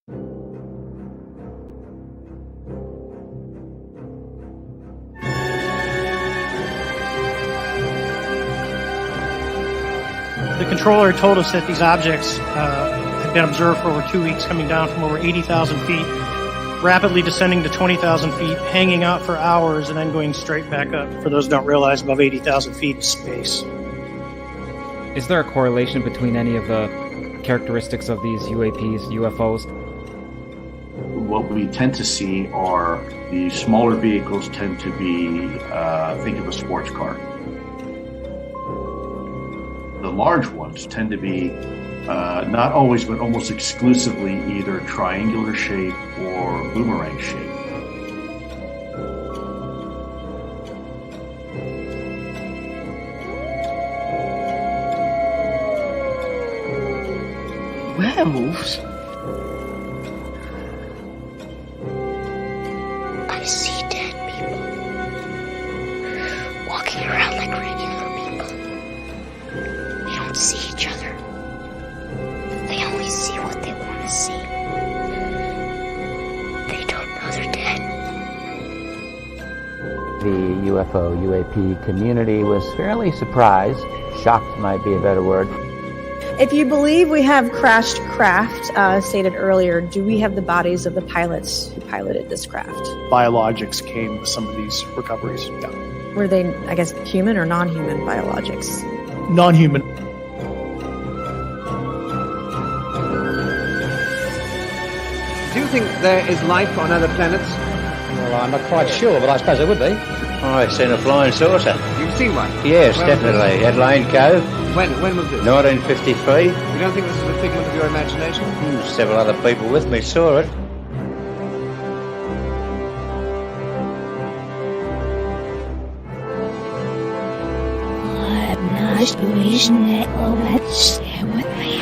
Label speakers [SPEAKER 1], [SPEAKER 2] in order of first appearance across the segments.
[SPEAKER 1] The controller told us that these objects had been observed for over 2 weeks, coming down from over 80,000 feet, rapidly descending to 20,000 feet, hanging out for hours, and then going straight back up. For those who don't realize, above 80,000 feet is space.
[SPEAKER 2] Is there a correlation between any of the characteristics of these UAPs, UFOs?
[SPEAKER 3] What we tend to see are the smaller vehicles tend to be, think of a sports car. The large ones tend to be, not always, but almost exclusively either triangular shape or boomerang shape.
[SPEAKER 4] Werewolves? I see dead people walking around like regular people. They don't see each other. They only see what they want to see. They don't know they're dead.
[SPEAKER 5] The UFO, UAP community was fairly surprised. Shocked might be a better word.
[SPEAKER 6] If you believe we have crashed craft, stated earlier, do we have the bodies of the pilots who piloted this craft?
[SPEAKER 7] Biologics came with some of these recoveries. Yeah.
[SPEAKER 6] Were they, I guess, human or non-human biologics?
[SPEAKER 7] Non-human.
[SPEAKER 8] Do you think there is life on other planets?
[SPEAKER 9] Well, I'm not quite sure, but I suppose there would be.
[SPEAKER 10] I've seen a flying saucer.
[SPEAKER 8] You've seen one?
[SPEAKER 10] Yes, definitely. At Lane Cove.
[SPEAKER 8] When was this?
[SPEAKER 10] 1953.
[SPEAKER 8] You don't think this is a figment of your imagination?
[SPEAKER 10] Several other people with me saw it.
[SPEAKER 4] I'm not believing that. Oh, let's stay with me.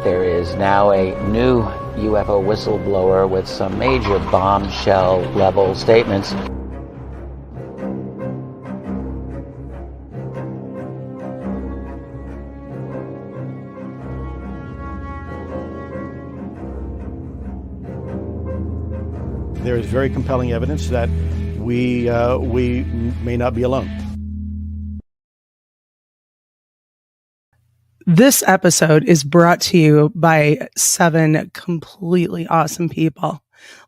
[SPEAKER 5] There is now a new UFO whistleblower with some major bombshell level statements.
[SPEAKER 7] There is very compelling evidence that we may not be alone.
[SPEAKER 11] This episode is brought to you by 7 completely awesome people.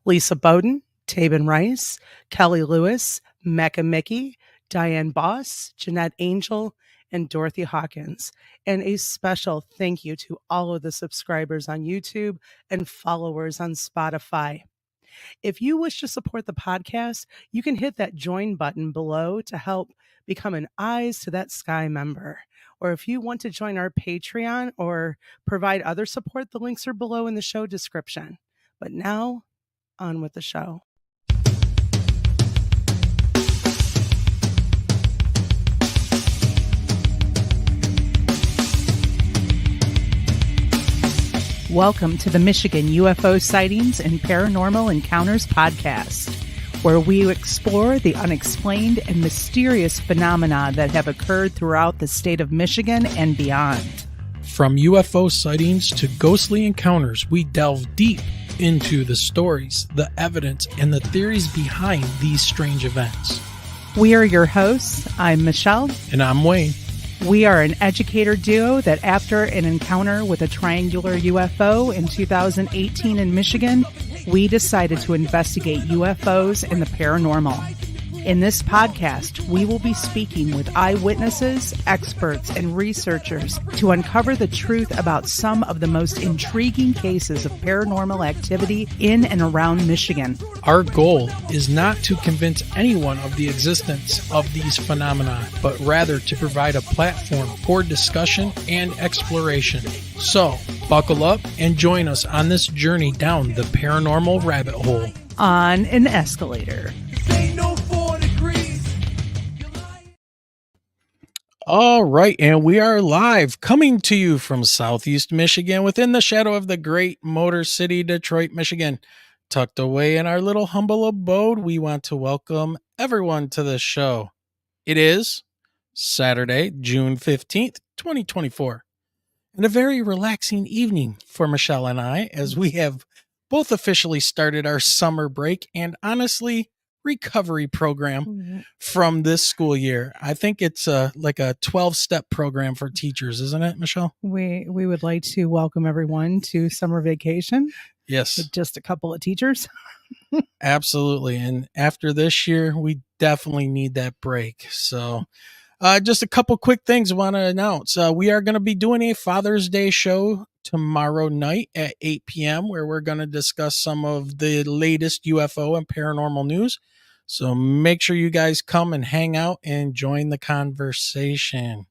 [SPEAKER 11] Lisa Bowden, Tabin Rice, Kelly Lewis, Mecca Mickey, Diane Boss, Jeanette Angel, and Dorothy Hawkins. And a special thank you to all of the subscribers on YouTube and followers on Spotify. If you wish to support the podcast, you can hit that join button below to help become an Eyes to That Sky member. Or if you want to join our Patreon or provide other support, the links are below in the show description. But now, on with the show. Welcome to the Michigan UFO Sightings and Paranormal Encounters podcast, where we explore the unexplained and mysterious phenomena that have occurred throughout the state of Michigan and beyond.
[SPEAKER 12] From UFO sightings to ghostly encounters, we delve deep into the stories, the evidence, and the theories behind these strange events.
[SPEAKER 11] We are your hosts. I'm Michelle.
[SPEAKER 12] And I'm Wayne.
[SPEAKER 11] We are an educator duo that after an encounter with a triangular UFO in 2018 in Michigan, we decided to investigate UFOs and the paranormal. In this podcast, we will be speaking with eyewitnesses, experts, and researchers to uncover the truth about some of the most intriguing cases of paranormal activity in and around Michigan.
[SPEAKER 12] Our goal is not to convince anyone of the existence of these phenomena, but rather to provide a platform for discussion and exploration. So, buckle up and join us on this journey down the paranormal rabbit hole.
[SPEAKER 11] On an escalator.
[SPEAKER 12] All right, and we are live, coming to you from Southeast Michigan, within the shadow of the great Motor City, Detroit, Michigan. Tucked away in our little humble abode, we want to welcome everyone to the show. It is Saturday, June 15th, 2024, and a very relaxing evening for Michelle and I, as we have both officially started our summer break and honestly recovery program from this school year. I think it's like a 12-step program for teachers, isn't it, Michelle?
[SPEAKER 11] We would like to welcome everyone to summer vacation.
[SPEAKER 12] Yes.
[SPEAKER 11] With just a couple of teachers.
[SPEAKER 12] Absolutely. And after this year, we definitely need that break. So just a couple quick things I want to announce. We are going to be doing a Father's Day show tomorrow night at 8 p.m. where we're going to discuss some of the latest UFO and paranormal news. So make sure you guys come and hang out and join the conversation.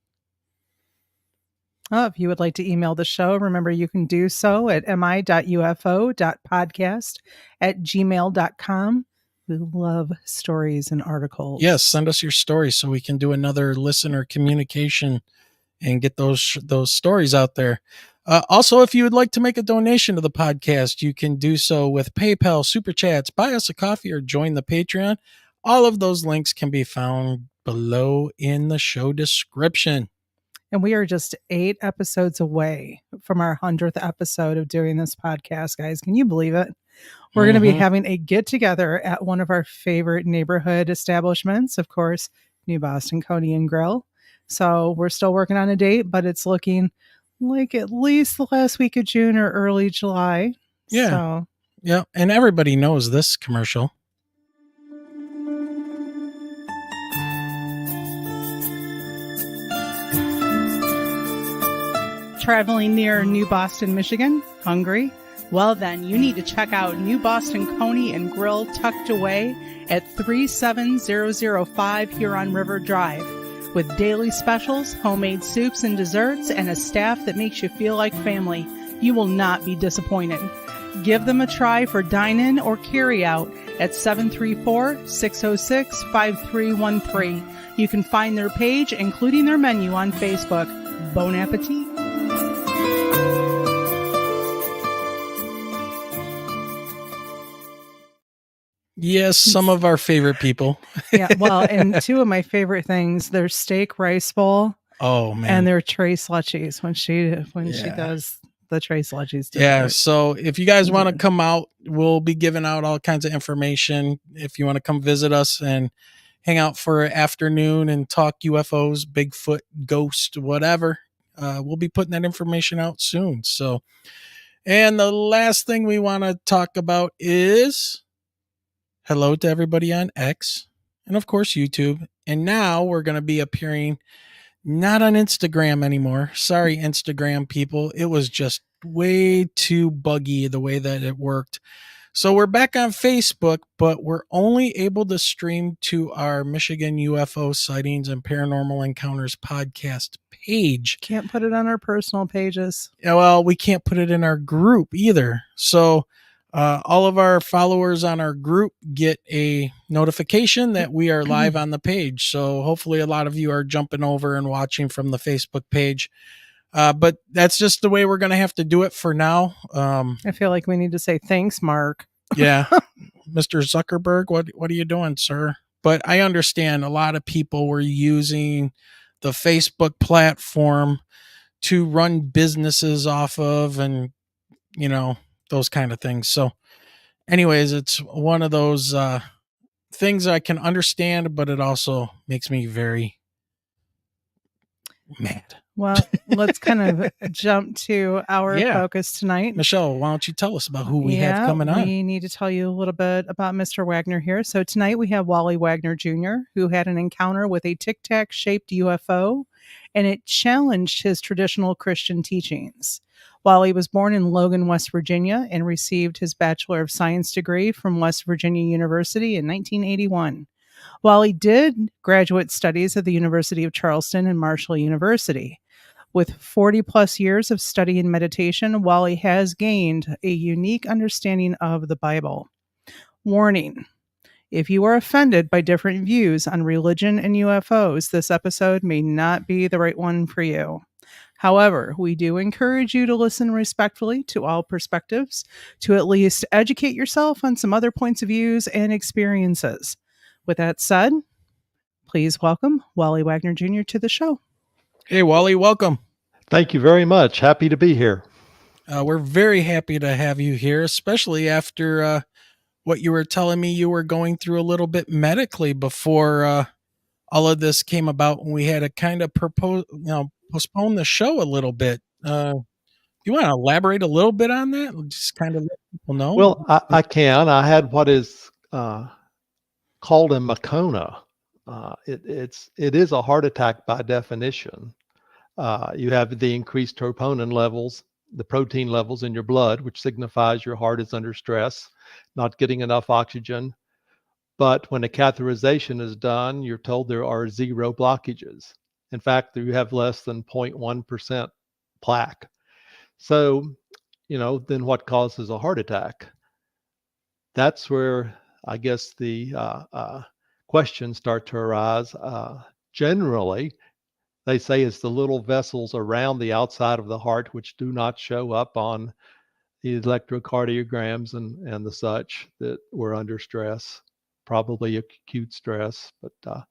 [SPEAKER 11] Oh, if you would like to email the show, remember you can do so at mi.ufo.podcast@gmail.com. We love stories and articles.
[SPEAKER 12] Yes, send us your stories so we can do another listener communication and get those stories out there. Also, if you would like to make a donation to the podcast, you can do so with PayPal, Super Chats, buy us a coffee, or join the Patreon. All of those links can be found below in the show description.
[SPEAKER 11] And we are just 8 episodes away from our 100th episode of doing this podcast, guys. Can you believe it? We're going to be having a get-together at one of our favorite neighborhood establishments, of course, New Boston Coney and Grill. So we're still working on a date, but it's looking like at least the last week of June or early July.
[SPEAKER 12] Yeah.
[SPEAKER 11] So.
[SPEAKER 12] Yeah. And everybody knows this commercial.
[SPEAKER 11] Traveling near New Boston, Michigan? Hungry? Well, then you need to check out New Boston Coney and Grill, tucked away at 37005 Huron River Drive. With daily specials, homemade soups and desserts, and a staff that makes you feel like family, you will not be disappointed. Give them a try for dine-in or carry-out at 734-606-5313. You can find their page, including their menu, on Facebook. Bon appetit.
[SPEAKER 12] Yes, some of our favorite people.
[SPEAKER 11] Yeah, well, and 2 of my favorite things, their steak rice bowl.
[SPEAKER 12] Oh, man.
[SPEAKER 11] And their tray slushies when she does the tray slushies.
[SPEAKER 12] Yeah, so if you guys want to come out, we'll be giving out all kinds of information. If you want to come visit us and hang out for an afternoon and talk UFOs, Bigfoot, ghost, whatever, we'll be putting that information out soon. So, and the last thing we want to talk about is hello to everybody on X and, of course, YouTube. And now we're going to be appearing not on Instagram anymore. Sorry, Instagram people. It was just way too buggy the way that it worked. So we're back on Facebook, but we're only able to stream to our Michigan UFO Sightings and Paranormal Encounters podcast page.
[SPEAKER 11] Can't put it on our personal pages.
[SPEAKER 12] Yeah, well, we can't put it in our group either. So all of our followers on our group get a notification that we are live on the page. So hopefully a lot of you are jumping over and watching from the Facebook page. But that's just the way we're going to have to do it for now.
[SPEAKER 11] I feel like we need to say thanks, Mark.
[SPEAKER 12] Yeah. Mr. Zuckerberg, what are you doing, sir? But I understand a lot of people were using the Facebook platform to run businesses off of and, those kind of things. So anyways, it's one of those things I can understand, but it also makes me very mad.
[SPEAKER 11] Well, let's kind of jump to our focus tonight.
[SPEAKER 12] Michelle, why don't you tell us about who we have coming on?
[SPEAKER 11] We need to tell you a little bit about Mr. Wagner here. So tonight we have Wally Wagner Jr., who had an encounter with a Tic-Tac shaped UFO, and it challenged his traditional Christian teachings. Wally was born in Logan, West Virginia, and received his Bachelor of Science degree from West Virginia University in 1981. Wally did graduate studies at the University of Charleston and Marshall University. With 40 plus years of study and meditation, Wally has gained a unique understanding of the Bible. Warning: If you are offended by different views on religion and UFOs, this episode may not be the right one for you. However, we do encourage you to listen respectfully to all perspectives, to at least educate yourself on some other points of views and experiences. With that said, please welcome Wally Wagner Jr. to the show.
[SPEAKER 12] Hey, Wally, welcome.
[SPEAKER 13] Thank you very much. Happy to be here.
[SPEAKER 12] We're very happy to have you here, especially after what you were telling me you were going through a little bit medically before all of this came about, when we had to kind of postpone the show a little bit. You want to elaborate a little bit on that? Just kind of let people know.
[SPEAKER 13] Well, I can. I had what is called a Makona. It is a heart attack by definition. You have the increased troponin levels, the protein levels in your blood, which signifies your heart is under stress, not getting enough oxygen. But when a catheterization is done, you're told there are 0 blockages. In fact, you have less than 0.1% plaque. So, then what causes a heart attack? That's where I guess the questions start to arise. Generally, they say it's the little vessels around the outside of the heart which do not show up on the electrocardiograms and the such that were under stress, probably acute stress. But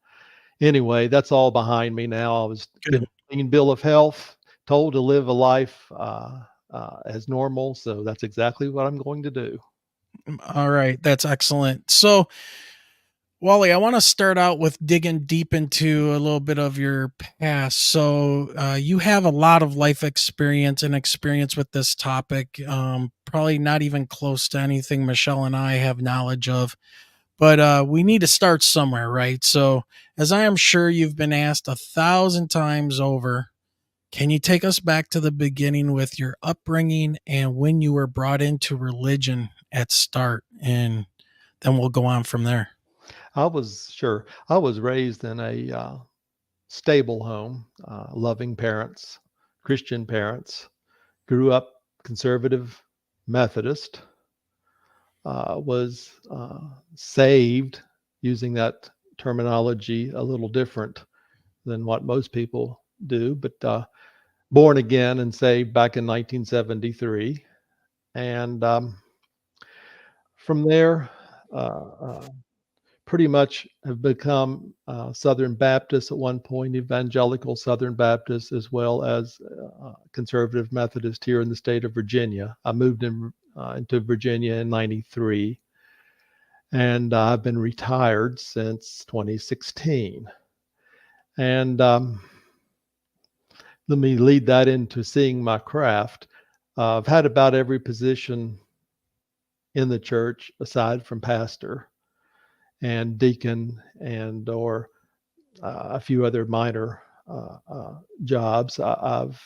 [SPEAKER 13] anyway, that's all behind me now. I was given a clean bill of health, told to live a life as normal. So that's exactly what I'm going to do.
[SPEAKER 12] All right. That's excellent. So, Wally, I want to start out with digging deep into a little bit of your past. So you have a lot of life experience with this topic, probably not even close to anything Michelle and I have knowledge of. But we need to start somewhere, right? So, as I am sure you've been asked 1,000 times over, can you take us back to the beginning with your upbringing and when you were brought into religion at start? And then we'll go on from there.
[SPEAKER 13] I was raised in a stable home, loving parents, Christian parents, grew up conservative Methodist, was saved, using that terminology a little different than what most people do, but born again and saved back in 1973. And from there, pretty much have become Southern Baptist at one point, evangelical Southern Baptist, as well as conservative Methodist here in the state of Virginia. I moved into Virginia in 93, and I've been retired since 2016. And let me lead that into seeing my craft. I've had about every position in the church aside from pastor and deacon and or a few other minor jobs. I've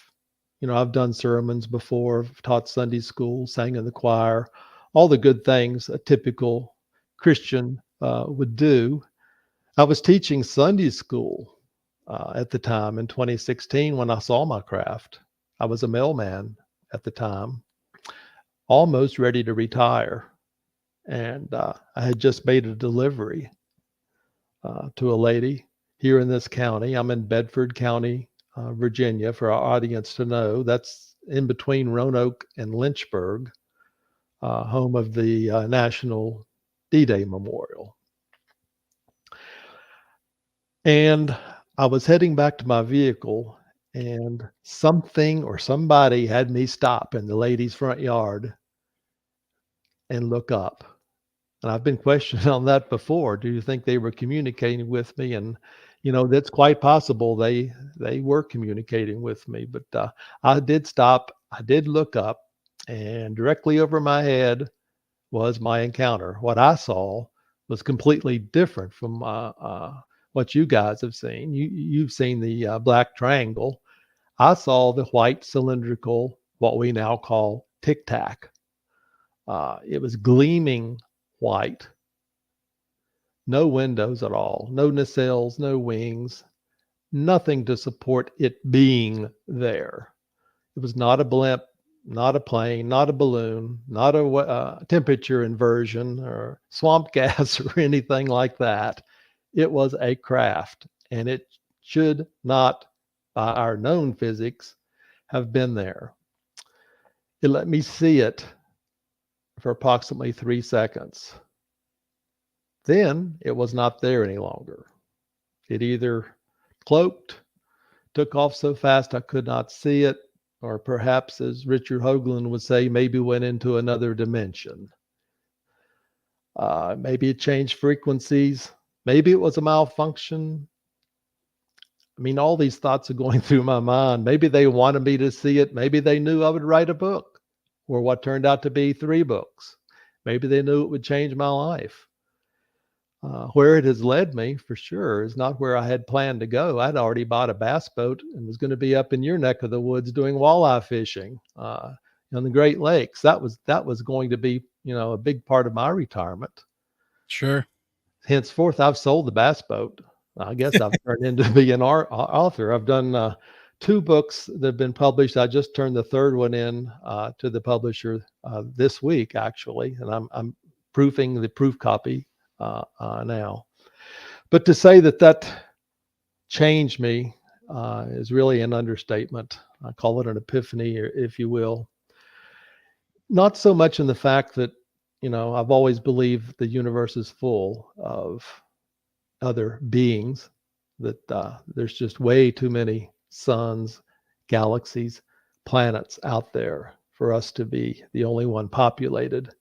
[SPEAKER 13] done sermons before, taught Sunday school, sang in the choir, all the good things a typical Christian would do. I was teaching Sunday school at the time in 2016 when I saw my craft. I was a mailman at the time, almost ready to retire. And I had just made a delivery to a lady here in this county. I'm in Bedford County, Virginia, for our audience to know. That's in between Roanoke and Lynchburg, home of the National D-Day Memorial. And I was heading back to my vehicle, and something or somebody had me stop in the lady's front yard and look up. And I've been questioned on that before. Do you think they were communicating with me? And, that's quite possible. They were communicating with me, but I did stop. I did look up, and directly over my head was my encounter. What I saw was completely different from what you guys have seen. You've seen the black triangle. I saw the white cylindrical, what we now call Tic-Tac. It was gleaming white, no windows at all, no nacelles, no wings, nothing to support it being there. It was not a blimp, not a plane, not a balloon, not a temperature inversion or swamp gas or anything like that. It was a craft, and it should not, by our known physics, have been there. It let me see it for approximately 3 seconds. Then it was not there any longer. It either cloaked, took off so fast I could not see it, or perhaps, as Richard Hoagland would say, maybe went into another dimension. Maybe it changed frequencies. Maybe it was a malfunction. I mean, all these thoughts are going through my mind. Maybe they wanted me to see it. Maybe they knew I would write a book, or what turned out to be 3 books. Maybe they knew it would change my life. Where it has led me, for sure, is not where I had planned to go. I'd already bought a bass boat and was going to be up in your neck of the woods doing walleye fishing on the Great Lakes. That was going to be, a big part of my retirement.
[SPEAKER 12] Sure.
[SPEAKER 13] Henceforth, I've sold the bass boat. I guess I've turned into being an author. I've done 2 books that have been published. I just turned the 3rd one in to the publisher this week, actually, and I'm proofing the proof copy now. But to say that changed me is really an understatement. I call it an epiphany, if you will. Not so much in the fact that, I've always believed the universe is full of other beings, that there's just way too many suns, galaxies, planets out there for us to be the only one populated.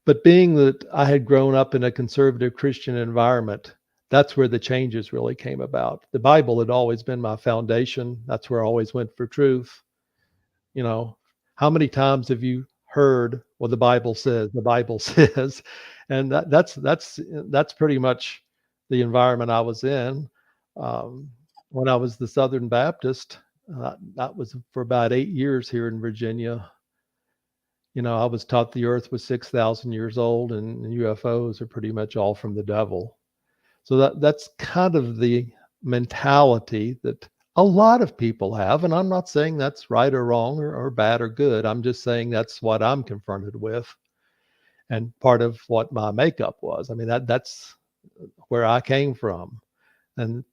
[SPEAKER 13] But being that I had grown up in a conservative Christian environment, that's where the changes really came about. The Bible had always been my foundation. That's where I always went for truth. How many times have you heard what the Bible says? The Bible says, and that's pretty much the environment I was in. When I was the Southern Baptist, that was for about 8 years here in Virginia. I was taught the earth was 6,000 years old and UFOs are pretty much all from the devil. So that's kind of the mentality that a lot of people have. And I'm not saying that's right or wrong or bad or good. I'm just saying that's what I'm confronted with and part of what my makeup was. I mean, that's where I came from. And,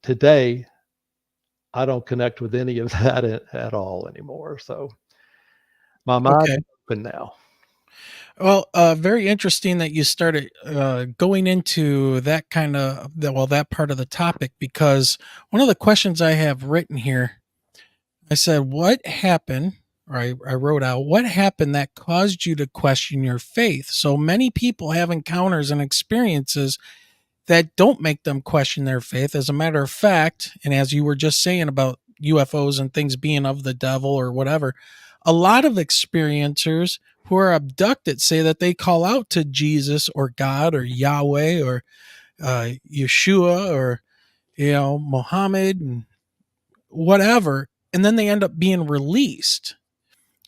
[SPEAKER 13] today I don't connect with any of that at all anymore. So my mind is open now.
[SPEAKER 12] Well, very interesting that you started going into that kind of that part of the topic, because one of the questions I have written here, I said, what happened, or I wrote out, what happened that caused you to question your faith? So many people have encounters and experiences that don't make them question their faith. As a matter of fact, and as you were just saying about UFOs and things being of the devil or whatever, a lot of experiencers who are abducted say that they call out to Jesus or God or Yahweh or Yeshua or, Muhammad and whatever, and then they end up being released.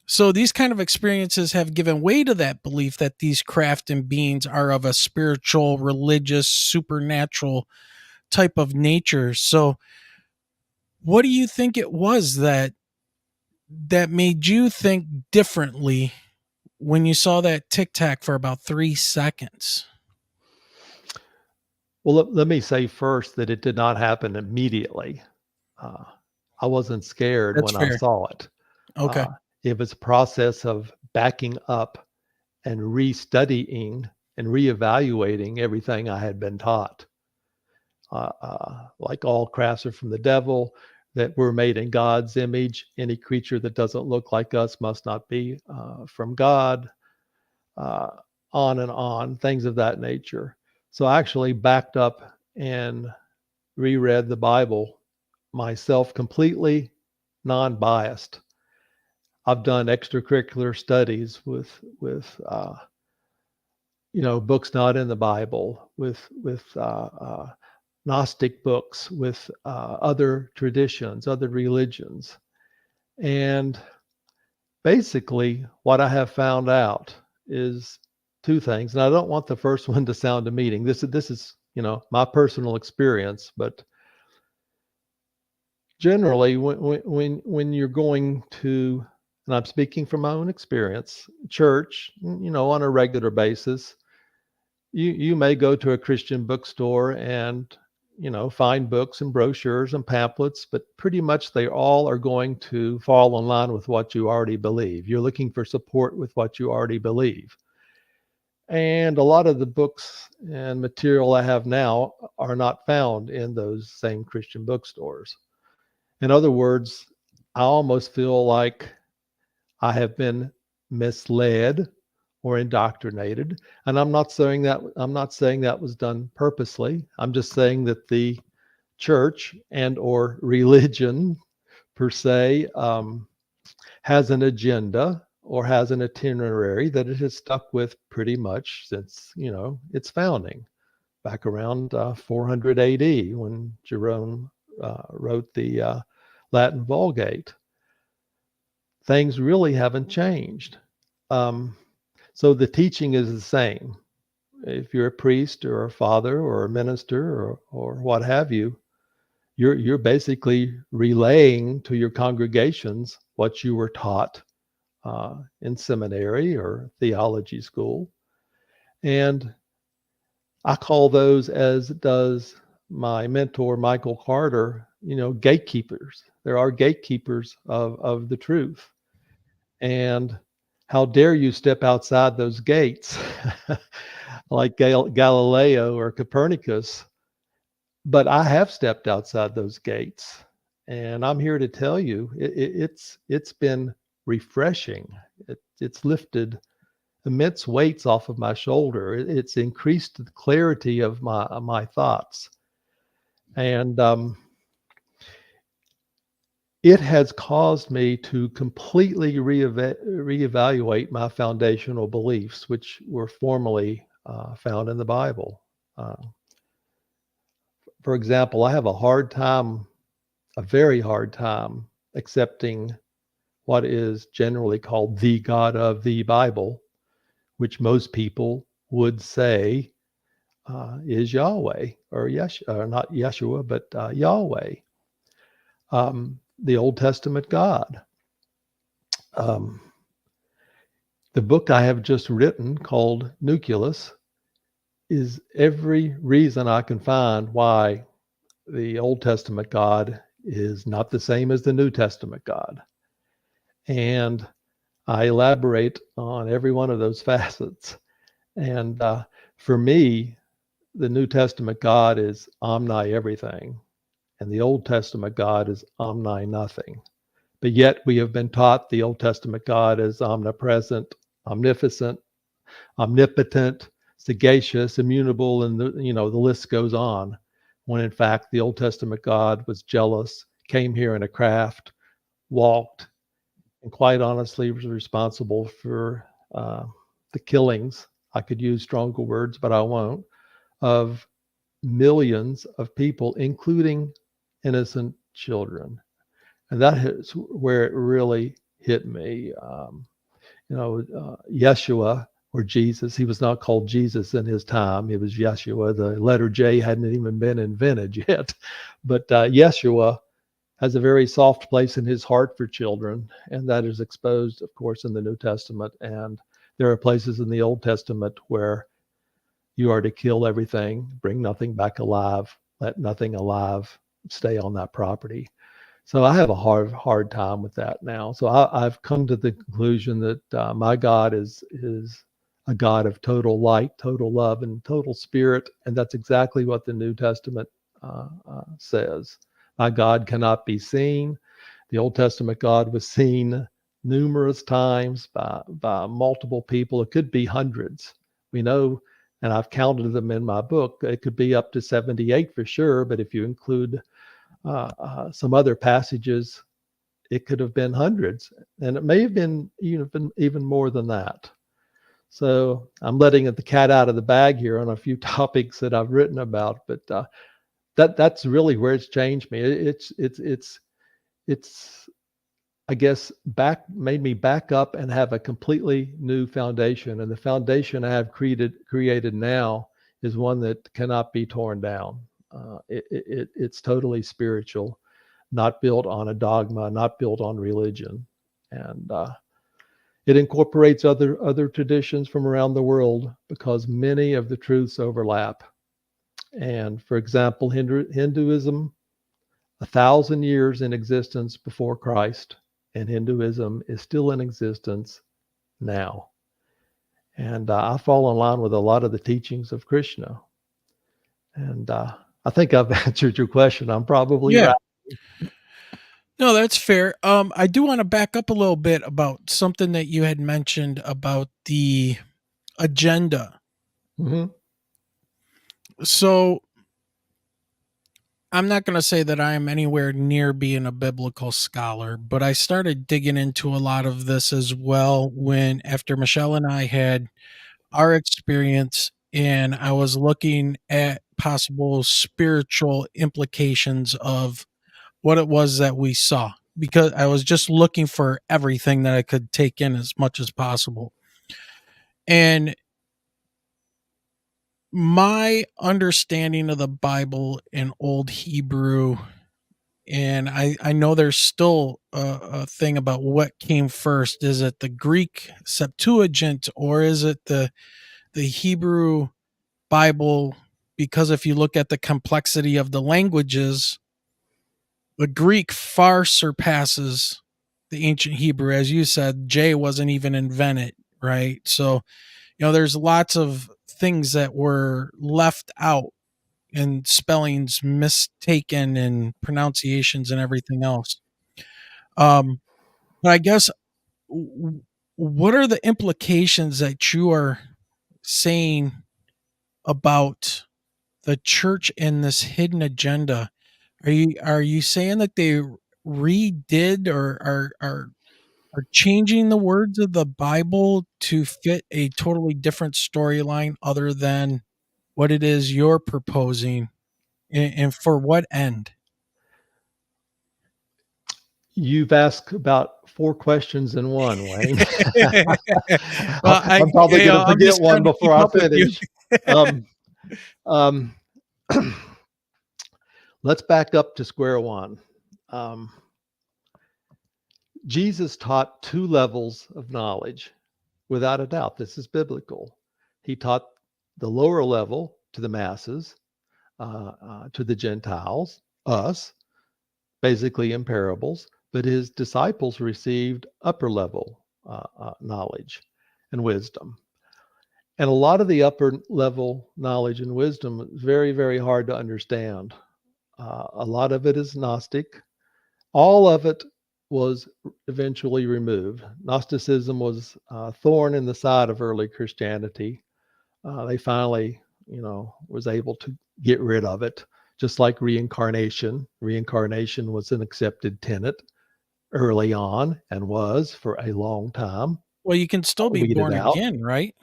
[SPEAKER 12] So these kind of experiences have given way to that belief that these craft and beings are of a spiritual, religious, supernatural type of nature. So what do you think it was that made you think differently when you saw that Tic-Tac for about 3 seconds?
[SPEAKER 13] Well, let me say first that it did not happen immediately. I wasn't scared
[SPEAKER 12] That's
[SPEAKER 13] when
[SPEAKER 12] fair.
[SPEAKER 13] I saw it.
[SPEAKER 12] Okay.
[SPEAKER 13] It was a process of backing up and restudying and reevaluating everything I had been taught. Like all crafts are from the devil, that we're made in God's image. Any creature that doesn't look like us must not be from God, on and on, things of that nature. So I actually backed up and reread the Bible myself, completely non-biased. I've done extracurricular studies with books not in the Bible, with Gnostic books, with other traditions, other religions. And basically what I have found out is 2 things. And I don't want the first one to sound demeaning. This is, my personal experience, but generally when you're going to and I'm speaking from my own experience, church, on a regular basis, you may go to a Christian bookstore and find books and brochures and pamphlets, but pretty much they all are going to fall in line with what you already believe. You're looking for support with what you already believe. And a lot of the books and material I have now are not found in those same Christian bookstores. In other words, I almost feel like I have been misled or indoctrinated. And I'm not saying that was done purposely. I'm just saying that the church and or religion per se has an agenda or has an itinerary that it has stuck with pretty much since its founding back around 400 AD when Jerome wrote the Latin Vulgate. Things really haven't changed. So the teaching is the same. If you're a priest or a father or a minister or what have you, you're basically relaying to your congregations what you were taught in seminary or theology school. And I call those, as does my mentor, Michael Carter, gatekeepers. There are gatekeepers of the truth. And how dare you step outside those gates like Galileo or Copernicus? But I have stepped outside those gates. And I'm here to tell you, it's been refreshing. It's lifted immense weights off of my shoulder. It's increased the clarity of my thoughts. And it has caused me to completely reevaluate my foundational beliefs, which were formerly found in the Bible. For example, I have a very hard time accepting what is generally called the God of the Bible, which most people would say is Yahweh, or not Yeshua, but Yahweh. The Old Testament God. The book I have just written called Nucleus is every reason I can find why the Old Testament God is not the same as the New Testament God. And I elaborate on every one of those facets. And for me, the New Testament God is omni everything. And the Old Testament God is omni nothing. But yet we have been taught the Old Testament God is omnipresent, omnipotent, sagacious, immutable, and the list goes on. When in fact the Old Testament God was jealous, came here in a craft, walked, and quite honestly was responsible for the killings. I could use stronger words, but I won't, of millions of people, including innocent children. And that is where it really hit me. Yeshua, or Jesus, he was not called Jesus in his time. It was Yeshua. The letter J hadn't even been invented yet. But Yeshua has a very soft place in his heart for children, and that is exposed, of course, in the New Testament. And there are places in the Old Testament where you are to kill everything, bring nothing back alive, let nothing alive stay on that property. So I have a hard time with that now. So I've come to the conclusion that my God is a God of total light, total love, and total spirit, and that's exactly what the New Testament says. My God cannot be seen. The Old Testament God was seen numerous times by multiple people. It could be hundreds. We know, and I've counted them in my book, it could be up to 78 for sure, but if you include some other passages, it could have been hundreds, and it may have been even more than that. So I'm letting the cat out of the bag here on a few topics that I've written about, but that's really where it's changed me. It's I guess made me back up and have a completely new foundation, and the foundation I have created now is one that cannot be torn down. It's totally spiritual, not built on a dogma, not built on religion. and it incorporates other traditions from around the world because many of the truths overlap. And for example, Hinduism, 1,000 years in existence before Christ, and Hinduism is still in existence now. And I fall in line with a lot of the teachings of Krishna. And I think I've answered your question. I'm probably right.
[SPEAKER 12] No, that's fair. I do want to back up a little bit about something that you had mentioned about the agenda.
[SPEAKER 13] Mm-hmm.
[SPEAKER 12] So I'm not going to say that I am anywhere near being a biblical scholar, but I started digging into a lot of this as well when after Michelle and I had our experience and I was looking at possible spiritual implications of what it was that we saw, because I was just looking for everything that I could take in as much as possible. And my understanding of the Bible in Old Hebrew, and I know there's still a thing about what came first. Is it the Greek Septuagint or is it the Hebrew Bible? Because if you look at the complexity of the languages, the Greek far surpasses the ancient Hebrew. As you said, J wasn't even invented, right? So, there's lots of things that were left out and spellings mistaken and pronunciations and everything else. But I guess what are the implications that you are saying about the church and this hidden agenda? Are you saying that they redid or are changing the words of the Bible to fit a totally different storyline other than what it is you're proposing, and for what end?
[SPEAKER 13] You've asked about 4 questions in one, Wayne.
[SPEAKER 12] Well,
[SPEAKER 13] I'm probably going to
[SPEAKER 12] I'm
[SPEAKER 13] forget
[SPEAKER 12] just
[SPEAKER 13] one
[SPEAKER 12] trying to keep
[SPEAKER 13] before I
[SPEAKER 12] up with you.
[SPEAKER 13] finish. Let's back up to square one. Jesus taught 2 levels of knowledge, without a doubt. This is biblical. He taught the lower level to the masses, to the Gentiles, us, basically in parables, but his disciples received upper level knowledge and wisdom. And a lot of the upper level knowledge and wisdom is very, very hard to understand. A lot of it is Gnostic. All of it was eventually removed. Gnosticism was a thorn in the side of early Christianity. They finally, was able to get rid of it, just like reincarnation. Reincarnation was an accepted tenet early on and was for a long time.
[SPEAKER 12] Well, you can still be born again, right?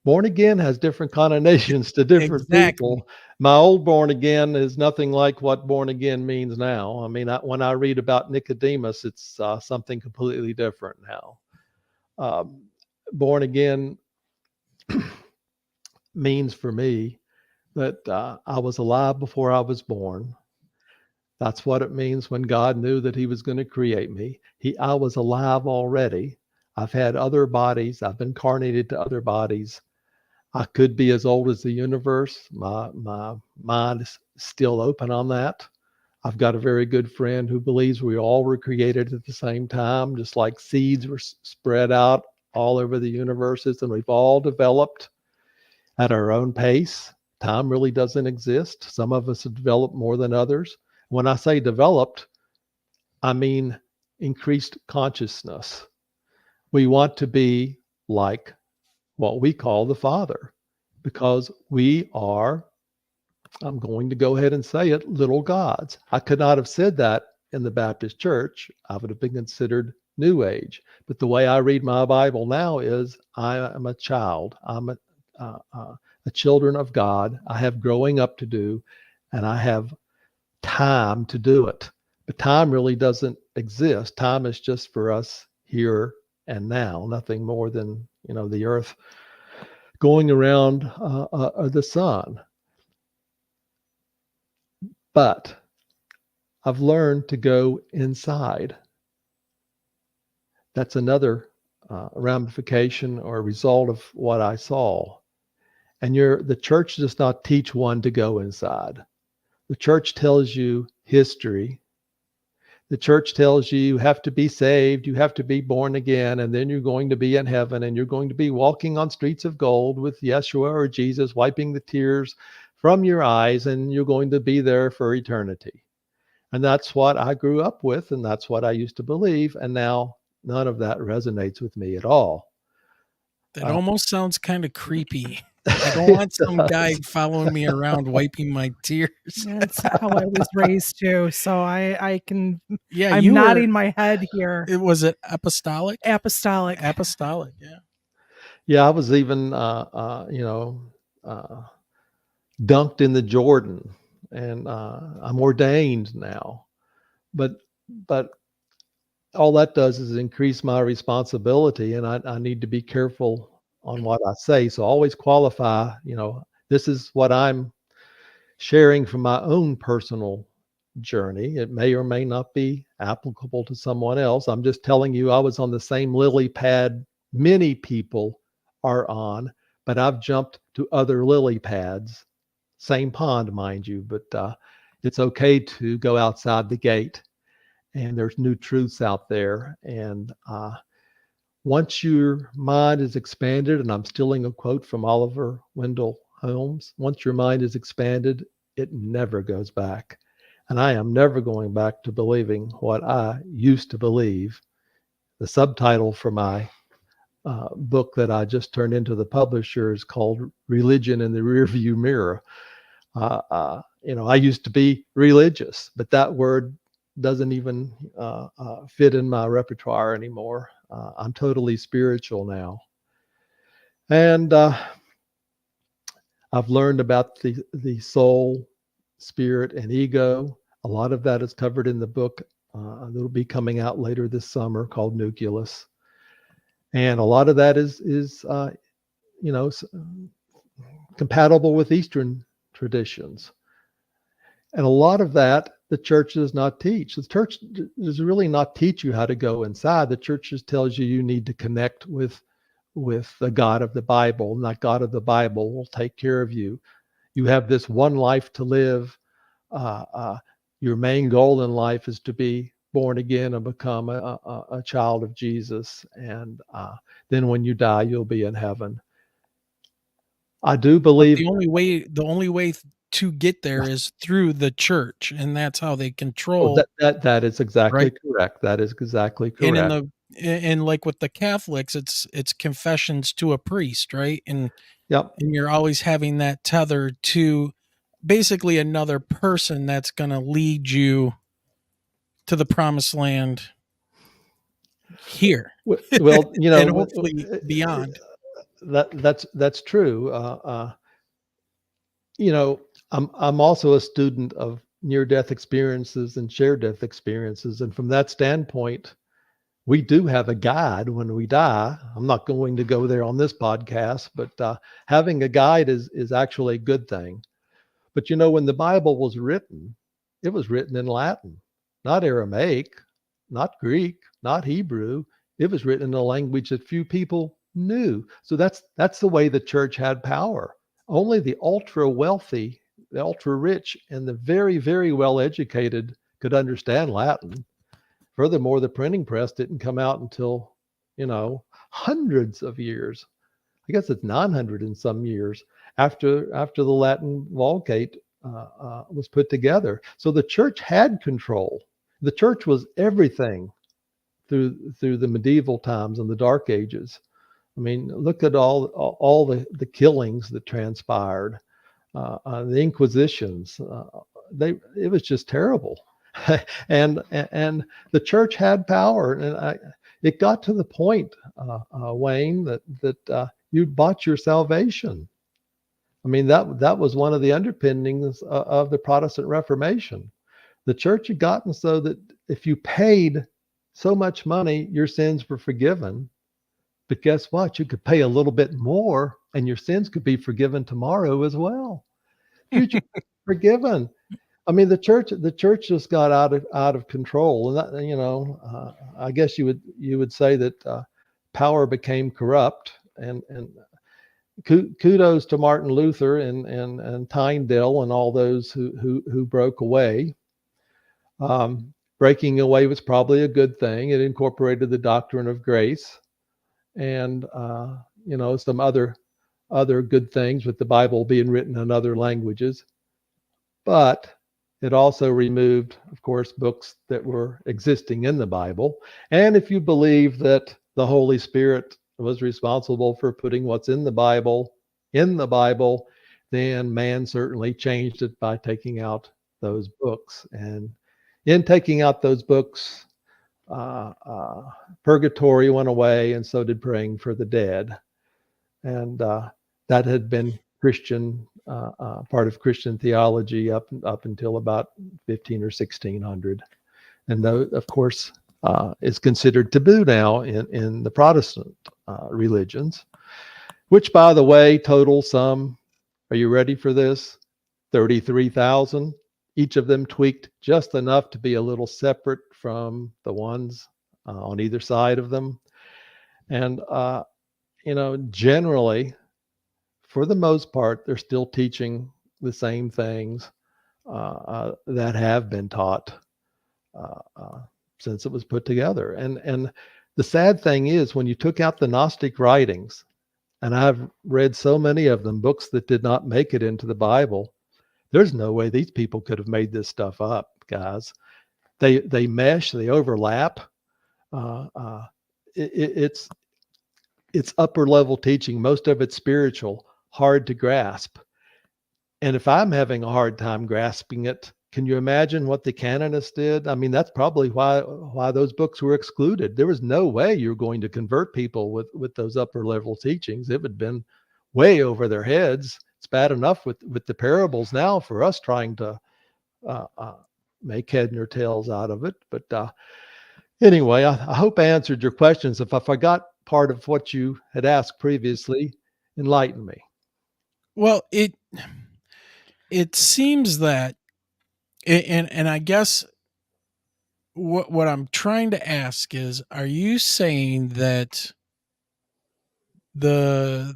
[SPEAKER 13] Born again has different connotations to different people. My old born again is nothing like what born again means now. I mean, when I read about Nicodemus, it's something completely different now. Born again means for me that I was alive before I was born. That's what it means when God knew that he was going to create me. I was alive already. I've had other bodies. I've been incarnated to other bodies. I could be as old as the universe. My mind is still open on that. I've got a very good friend who believes we all were created at the same time, just like seeds were spread out all over the universes, and we've all developed at our own pace. Time really doesn't exist. Some of us have developed more than others. When I say developed, I mean increased consciousness. We want to be like what we call the Father, because we are, I'm going to go ahead and say it, little gods. I could not have said that in the Baptist church. I would have been considered New Age. But the way I read my Bible now is I am a child. I'm a children of God. I have growing up to do, and I have time to do it. But time really doesn't exist. Time is just for us here and now, nothing more than, the earth going around the sun. But I've learned to go inside. that's another ramification or result of what I saw. And the church does not teach one to go inside. The church tells you history. The church tells you you have to be saved, you have to be born again, and then you're going to be in heaven, and you're going to be walking on streets of gold with Yeshua or Jesus wiping the tears from your eyes, and you're going to be there for eternity. And that's what I grew up with, and that's what I used to believe, and now none of that resonates with me at all.
[SPEAKER 12] That almost sounds kind of creepy. I don't want some guy following me around wiping my tears.
[SPEAKER 11] That's how I was raised too. So I can.
[SPEAKER 12] Yeah,
[SPEAKER 11] I'm nodding my head here.
[SPEAKER 12] It was it apostolic.
[SPEAKER 11] Apostolic.
[SPEAKER 12] Yeah.
[SPEAKER 13] Yeah, I was even dunked in the Jordan, and I'm ordained now. But all that does is increase my responsibility, and I need to be careful on what I say. So always qualify, this is what I'm sharing from my own personal journey. It may or may not be applicable to someone else. I'm just telling you I was on the same lily pad many people are on, but I've jumped to other lily pads. Same pond, mind you, but it's okay to go outside the gate, and there's new truths out there. And once your mind is expanded, and I'm stealing a quote from Oliver Wendell Holmes, once your mind is expanded, it never goes back. And I am never going back to believing what I used to believe. The subtitle for my book that I just turned into the publisher is called Religion in the Rearview Mirror. I used to be religious, but that word doesn't even fit in my repertoire anymore. I'm totally spiritual now. And I've learned about the soul, spirit, and ego. A lot of that is covered in the book that'll be coming out later this summer called Nucleus. And a lot of that is compatible with Eastern traditions. And a lot of that the church does not teach. The church does really not teach you how to go inside. The church just tells you need to connect with the God of the Bible, and that God of the Bible will take care of you. You have this one life to live. Your main goal in life is to be born again and become a child of Jesus. And then when you die, you'll be in heaven. I do believe
[SPEAKER 12] the only way to get there is through the church, and that's how they control.
[SPEAKER 13] That is exactly
[SPEAKER 12] right?
[SPEAKER 13] correct. That is exactly correct.
[SPEAKER 12] And like with the Catholics, it's confessions to a priest, right? And
[SPEAKER 13] yep.
[SPEAKER 12] And you're always having that tether to basically another person that's going to lead you to the promised land here.
[SPEAKER 13] Well,
[SPEAKER 12] and hopefully beyond.
[SPEAKER 13] That's true. I'm also a student of near-death experiences and shared-death experiences, and from that standpoint, we do have a guide when we die. I'm not going to go there on this podcast, but having a guide is actually a good thing. But when the Bible was written, it was written in Latin, not Aramaic, not Greek, not Hebrew. It was written in a language that few people knew. So that's the way the church had power. Only the ultra wealthy, the ultra rich, and the very, very well educated could understand Latin. Furthermore, the printing press didn't come out until, hundreds of years. I guess it's 900 in some years after the Latin Vulgate was put together. So the church had control. The church was everything through the medieval times and the Dark Ages. I mean, look at all the killings that transpired, the Inquisitions. It was just terrible. and the church had power, and it got to the point, Wayne, that you bought your salvation. I mean, that was one of the underpinnings of the Protestant Reformation. The church had gotten so that if you paid so much money, your sins were forgiven. But guess what? You could pay a little bit more, and your sins could be forgiven tomorrow as well. Forgiven. I mean, the church just got out of control, and that, I guess you would say that power became corrupt, and kudos to Martin Luther and Tyndale and all those who broke away. Breaking away was probably a good thing. It incorporated the doctrine of grace, and some other good things with the Bible being written in other languages, but it also removed, of course, books that were existing in the Bible. And if you believe that the Holy Spirit was responsible for putting what's in the Bible, then man certainly changed it by taking out those books. And in taking out those books, purgatory went away, and so did praying for the dead. And that had been Christian, part of Christian theology up until about 15 or 1600. And though, of course, is considered taboo now in the Protestant religions, which, by the way, total some, are you ready for this? 33,000. Each of them tweaked just enough to be a little separate from the ones on either side of them. And, generally, for the most part, they're still teaching the same things that have been taught since it was put together. And the sad thing is, when you took out the Gnostic writings, and I've read so many of them, books that did not make it into the Bible, there's no way these people could have made this stuff up, guys. They mesh, they overlap. It's upper level teaching. Most of it's spiritual, hard to grasp. And if I'm having a hard time grasping it, can you imagine what the canonists did? I mean, that's probably why those books were excluded. There was no way you're going to convert people with those upper level teachings. It would have been way over their heads. It's bad enough with the parables now for us trying to make head nor tails out of it. But anyway, I hope I answered your questions. If I forgot part of what you had asked previously, enlighten me.
[SPEAKER 12] Well, it seems that, and I guess what I'm trying to ask is, are you saying that the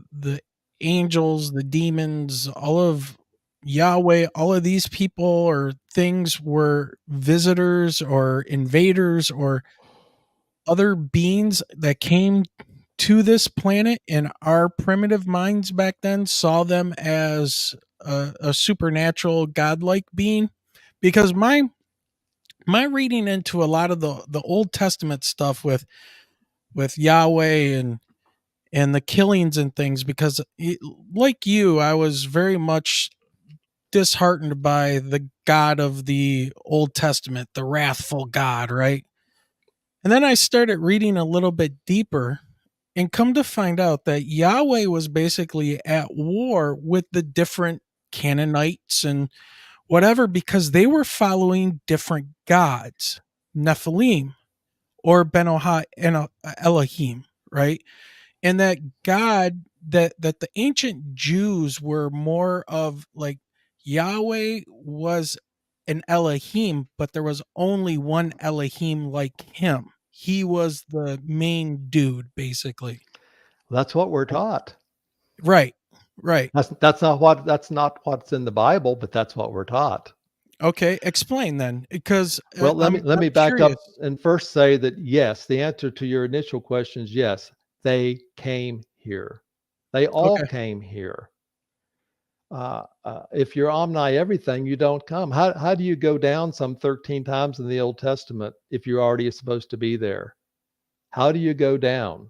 [SPEAKER 12] angels, the demons, all of Yahweh, all of these people or things were visitors or invaders or other beings that came to this planet, and our primitive minds back then saw them as a supernatural godlike being? Because my reading into a lot of the Old Testament stuff with Yahweh and the killings and things, because like you, I was very much disheartened by the God of the Old Testament, the wrathful God, right? And then I started reading a little bit deeper and come to find out that Yahweh was basically at war with the different Canaanites and whatever, because they were following different gods, Nephilim or Benoha and Elohim, right? And that God, that the ancient Jews were more of like, Yahweh was an Elohim, but there was only one Elohim like him. He was the main dude, basically.
[SPEAKER 13] That's what we're taught.
[SPEAKER 12] Right.
[SPEAKER 13] That's not what's in the Bible, but that's what we're taught.
[SPEAKER 12] Okay, explain then, because
[SPEAKER 13] well, let me back
[SPEAKER 12] curious.
[SPEAKER 13] up and first say that yes, the answer to your initial question is yes. They came here. They all came here. If you're omni everything, you don't come. How do you go down some 13 times in the Old Testament if you're already supposed to be there? How do you go down?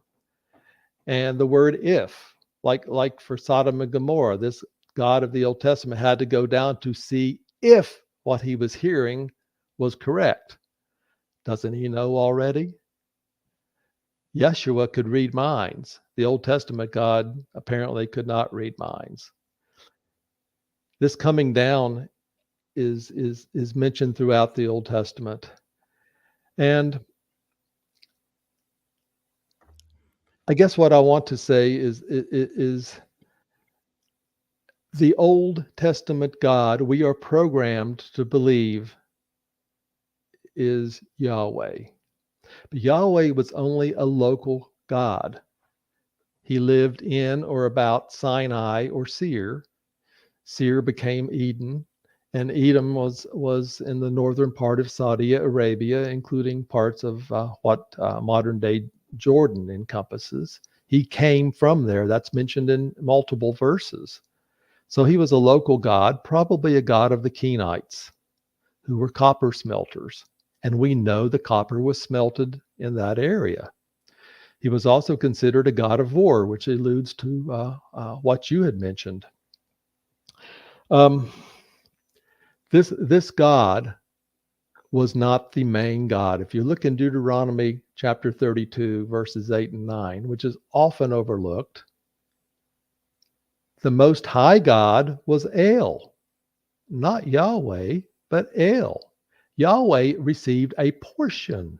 [SPEAKER 13] And the word if, like for Sodom and Gomorrah, this God of the Old Testament had to go down to see if what he was hearing was correct. Doesn't he know already? Yeshua could read minds. The Old Testament God apparently could not read minds. This coming down is mentioned throughout the Old Testament. And I guess what I want to say is The Old Testament God we are programmed to believe is Yahweh. But Yahweh was only a local God. He lived in or about Sinai or Seir. Seir became Eden, and Edom was in the northern part of Saudi Arabia, including parts of what modern-day Jordan encompasses. He came from there. That's mentioned in multiple verses. So he was a local god, probably a god of the Kenites, who were copper smelters. And we know the copper was smelted in that area. He was also considered a god of war, which alludes to what you had mentioned. This God was not the main God. If you look in Deuteronomy chapter 32, verses 8 and 9, which is often overlooked, the Most High God was El, not Yahweh, but El. Yahweh received a portion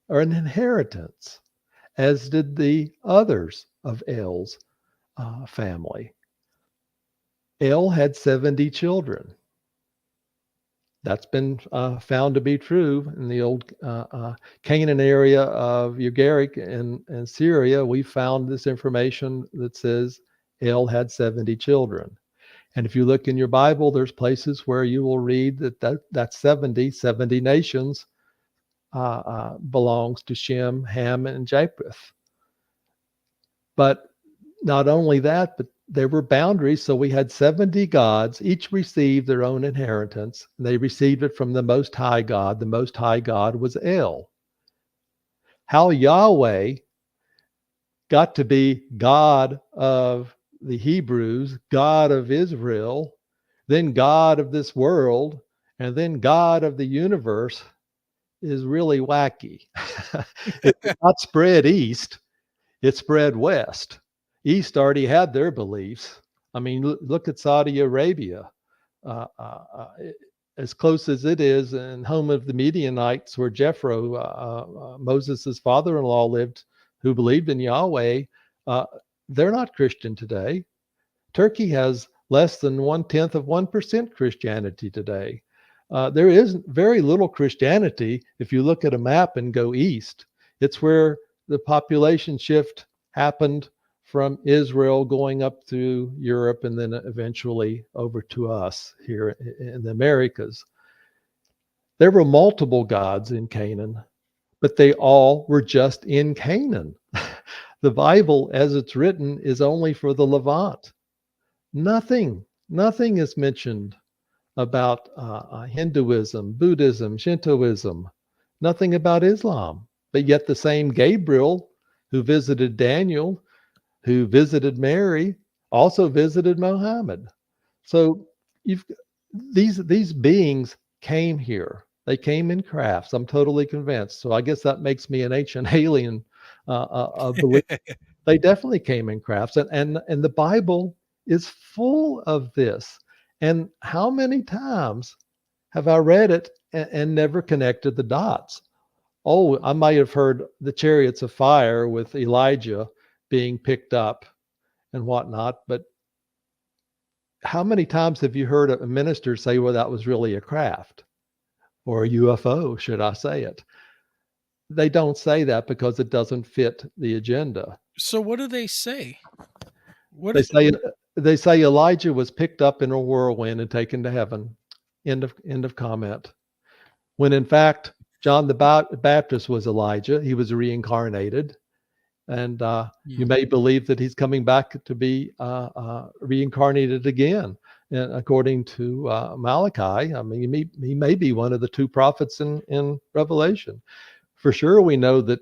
[SPEAKER 13] or an inheritance, as did the others of El's family. El had 70 children. That's been found to be true in the old Canaan area of Ugaric and Syria. We found this information that says El had 70 children. And if you look in your Bible, there's places where you will read that 70 nations belongs to Shem, Ham, and Japheth. But not only that, but there were boundaries. So we had 70 gods, each received their own inheritance. They received it from the Most High God. The Most High God was El. How Yahweh got to be God of the Hebrews, God of Israel, then God of this world, and then God of the universe is really wacky. It did not spread east, it spread west. East already had their beliefs. I mean, look at Saudi Arabia. As close as it is, and home of the Midianites, where Jethro, Moses' father-in-law, lived, who believed in Yahweh, they're not Christian today. Turkey has less than 0.1% Christianity today. There is very little Christianity if you look at a map and go east. It's where the population shift happened from Israel going up through Europe and then eventually over to us here in the Americas. There were multiple gods in Canaan, but they all were just in Canaan. The Bible, as it's written, is only for the Levant. Nothing is mentioned about Hinduism, Buddhism, Shintoism, nothing about Islam. But yet the same Gabriel who visited Daniel, who visited Mary, also visited Muhammad. So these beings came here. They came in crafts. I'm totally convinced. So I guess that makes me an ancient alien believer. They definitely came in crafts, and the Bible is full of this. And how many times have I read it and never connected the dots? Oh, I might have heard the chariots of fire with Elijah being picked up and whatnot, but how many times have you heard a minister say, well, that was really a craft or a UFO, should I say it? They don't say that because it doesn't fit the agenda.
[SPEAKER 12] So what do they say?
[SPEAKER 13] They say Elijah was picked up in a whirlwind and taken to heaven. End of comment. When in fact, John the Baptist was Elijah. He was reincarnated. And you may believe that he's coming back to be reincarnated again. And according to Malachi, I mean, he may be one of the two prophets in Revelation. For sure, we know that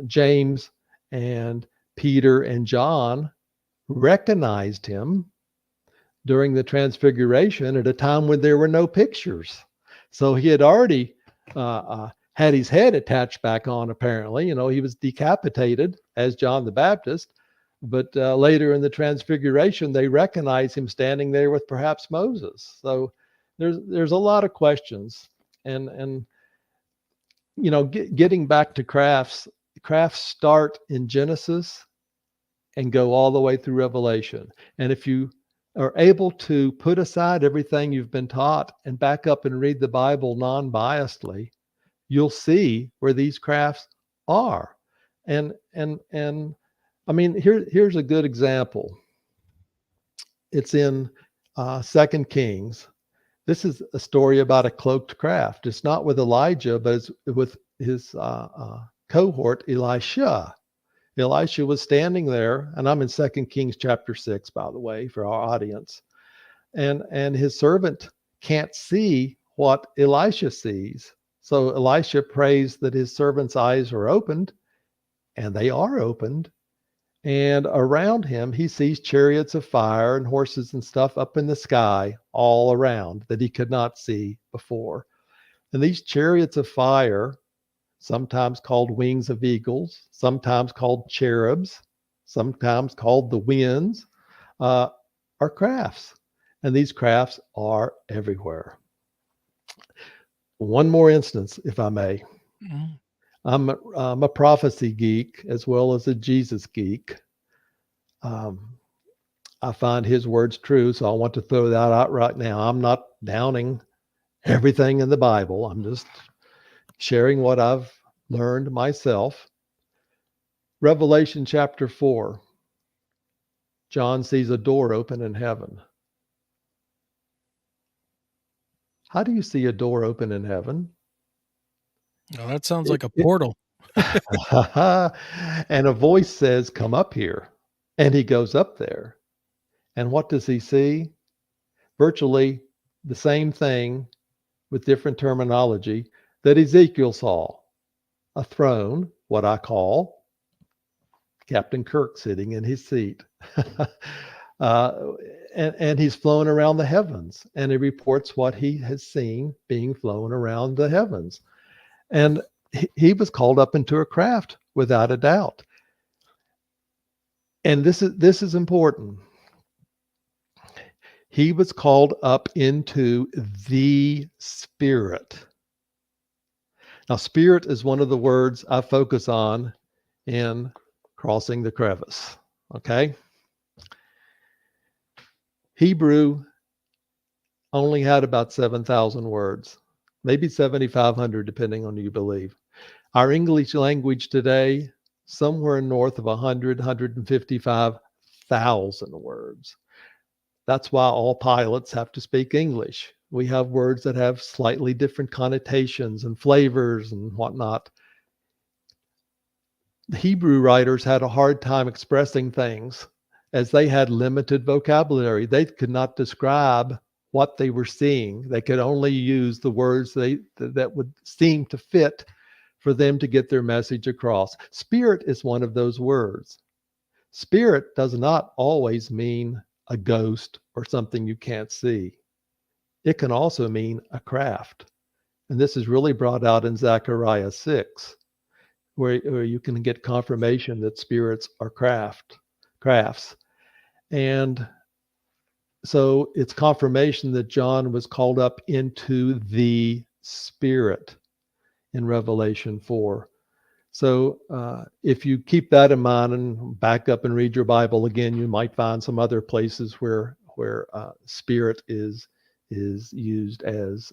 [SPEAKER 13] James and Peter and John recognized him during the Transfiguration at a time when there were no pictures. So he had already had his head attached back on, apparently. You know, he was decapitated as John the Baptist, but later in the Transfiguration, they recognized him standing there with perhaps Moses. So there's a lot of questions. And you know, getting back to crafts start in Genesis and go all the way through Revelation. And if you are able to put aside everything you've been taught and back up and read the Bible non-biasedly, you'll see where these crafts are. And I mean, here's a good example. It's in 2 Kings. This is a story about a cloaked craft. It's not with Elijah, but it's with his cohort, Elisha. Elisha was standing there, and I'm in 2 Kings chapter 6, by the way, for our audience. And his servant can't see what Elisha sees. So Elisha prays that his servant's eyes are opened, and they are opened. And around him, he sees chariots of fire and horses and stuff up in the sky all around that he could not see before. And these chariots of fire, sometimes called wings of eagles, sometimes called cherubs, sometimes called the winds, are crafts. And these crafts are everywhere. One more instance, if I may.
[SPEAKER 12] Mhm.
[SPEAKER 13] I'm a prophecy geek as well as a Jesus geek. I find his words true, so I want to throw that out right now. I'm not downing everything in the Bible. I'm just sharing what I've learned myself. Revelation chapter 4. John sees a door open in heaven. How do you see a door open in heaven?
[SPEAKER 12] Oh, that sounds like a portal.
[SPEAKER 13] And a voice says, "Come up here." And he goes up there. And what does he see? Virtually the same thing with different terminology that Ezekiel saw. A throne, what I call Captain Kirk sitting in his seat. And he's flown around the heavens, and he reports what he has seen being flown around the heavens. And he was called up into a craft without a doubt. And this is important. He was called up into the Spirit. Now, Spirit is one of the words I focus on in Crossing the Crevice. Okay? Hebrew only had about 7,000 words, maybe 7,500, depending on who you believe. Our English language today, somewhere north of 100, 155,000 words. That's why all pilots have to speak English. We have words that have slightly different connotations and flavors and whatnot. The Hebrew writers had a hard time expressing things as they had limited vocabulary. They could not describe what they were seeing. They could only use the words that would seem to fit for them to get their message across. Spirit is one of those words. Spirit does not always mean a ghost or something you can't see. It can also mean a craft. And this is really brought out in Zechariah 6, where you can get confirmation that spirits are crafts. And so it's confirmation that John was called up into the Spirit in Revelation 4. So if you keep that in mind and back up and read your Bible again, you might find some other places where spirit is used as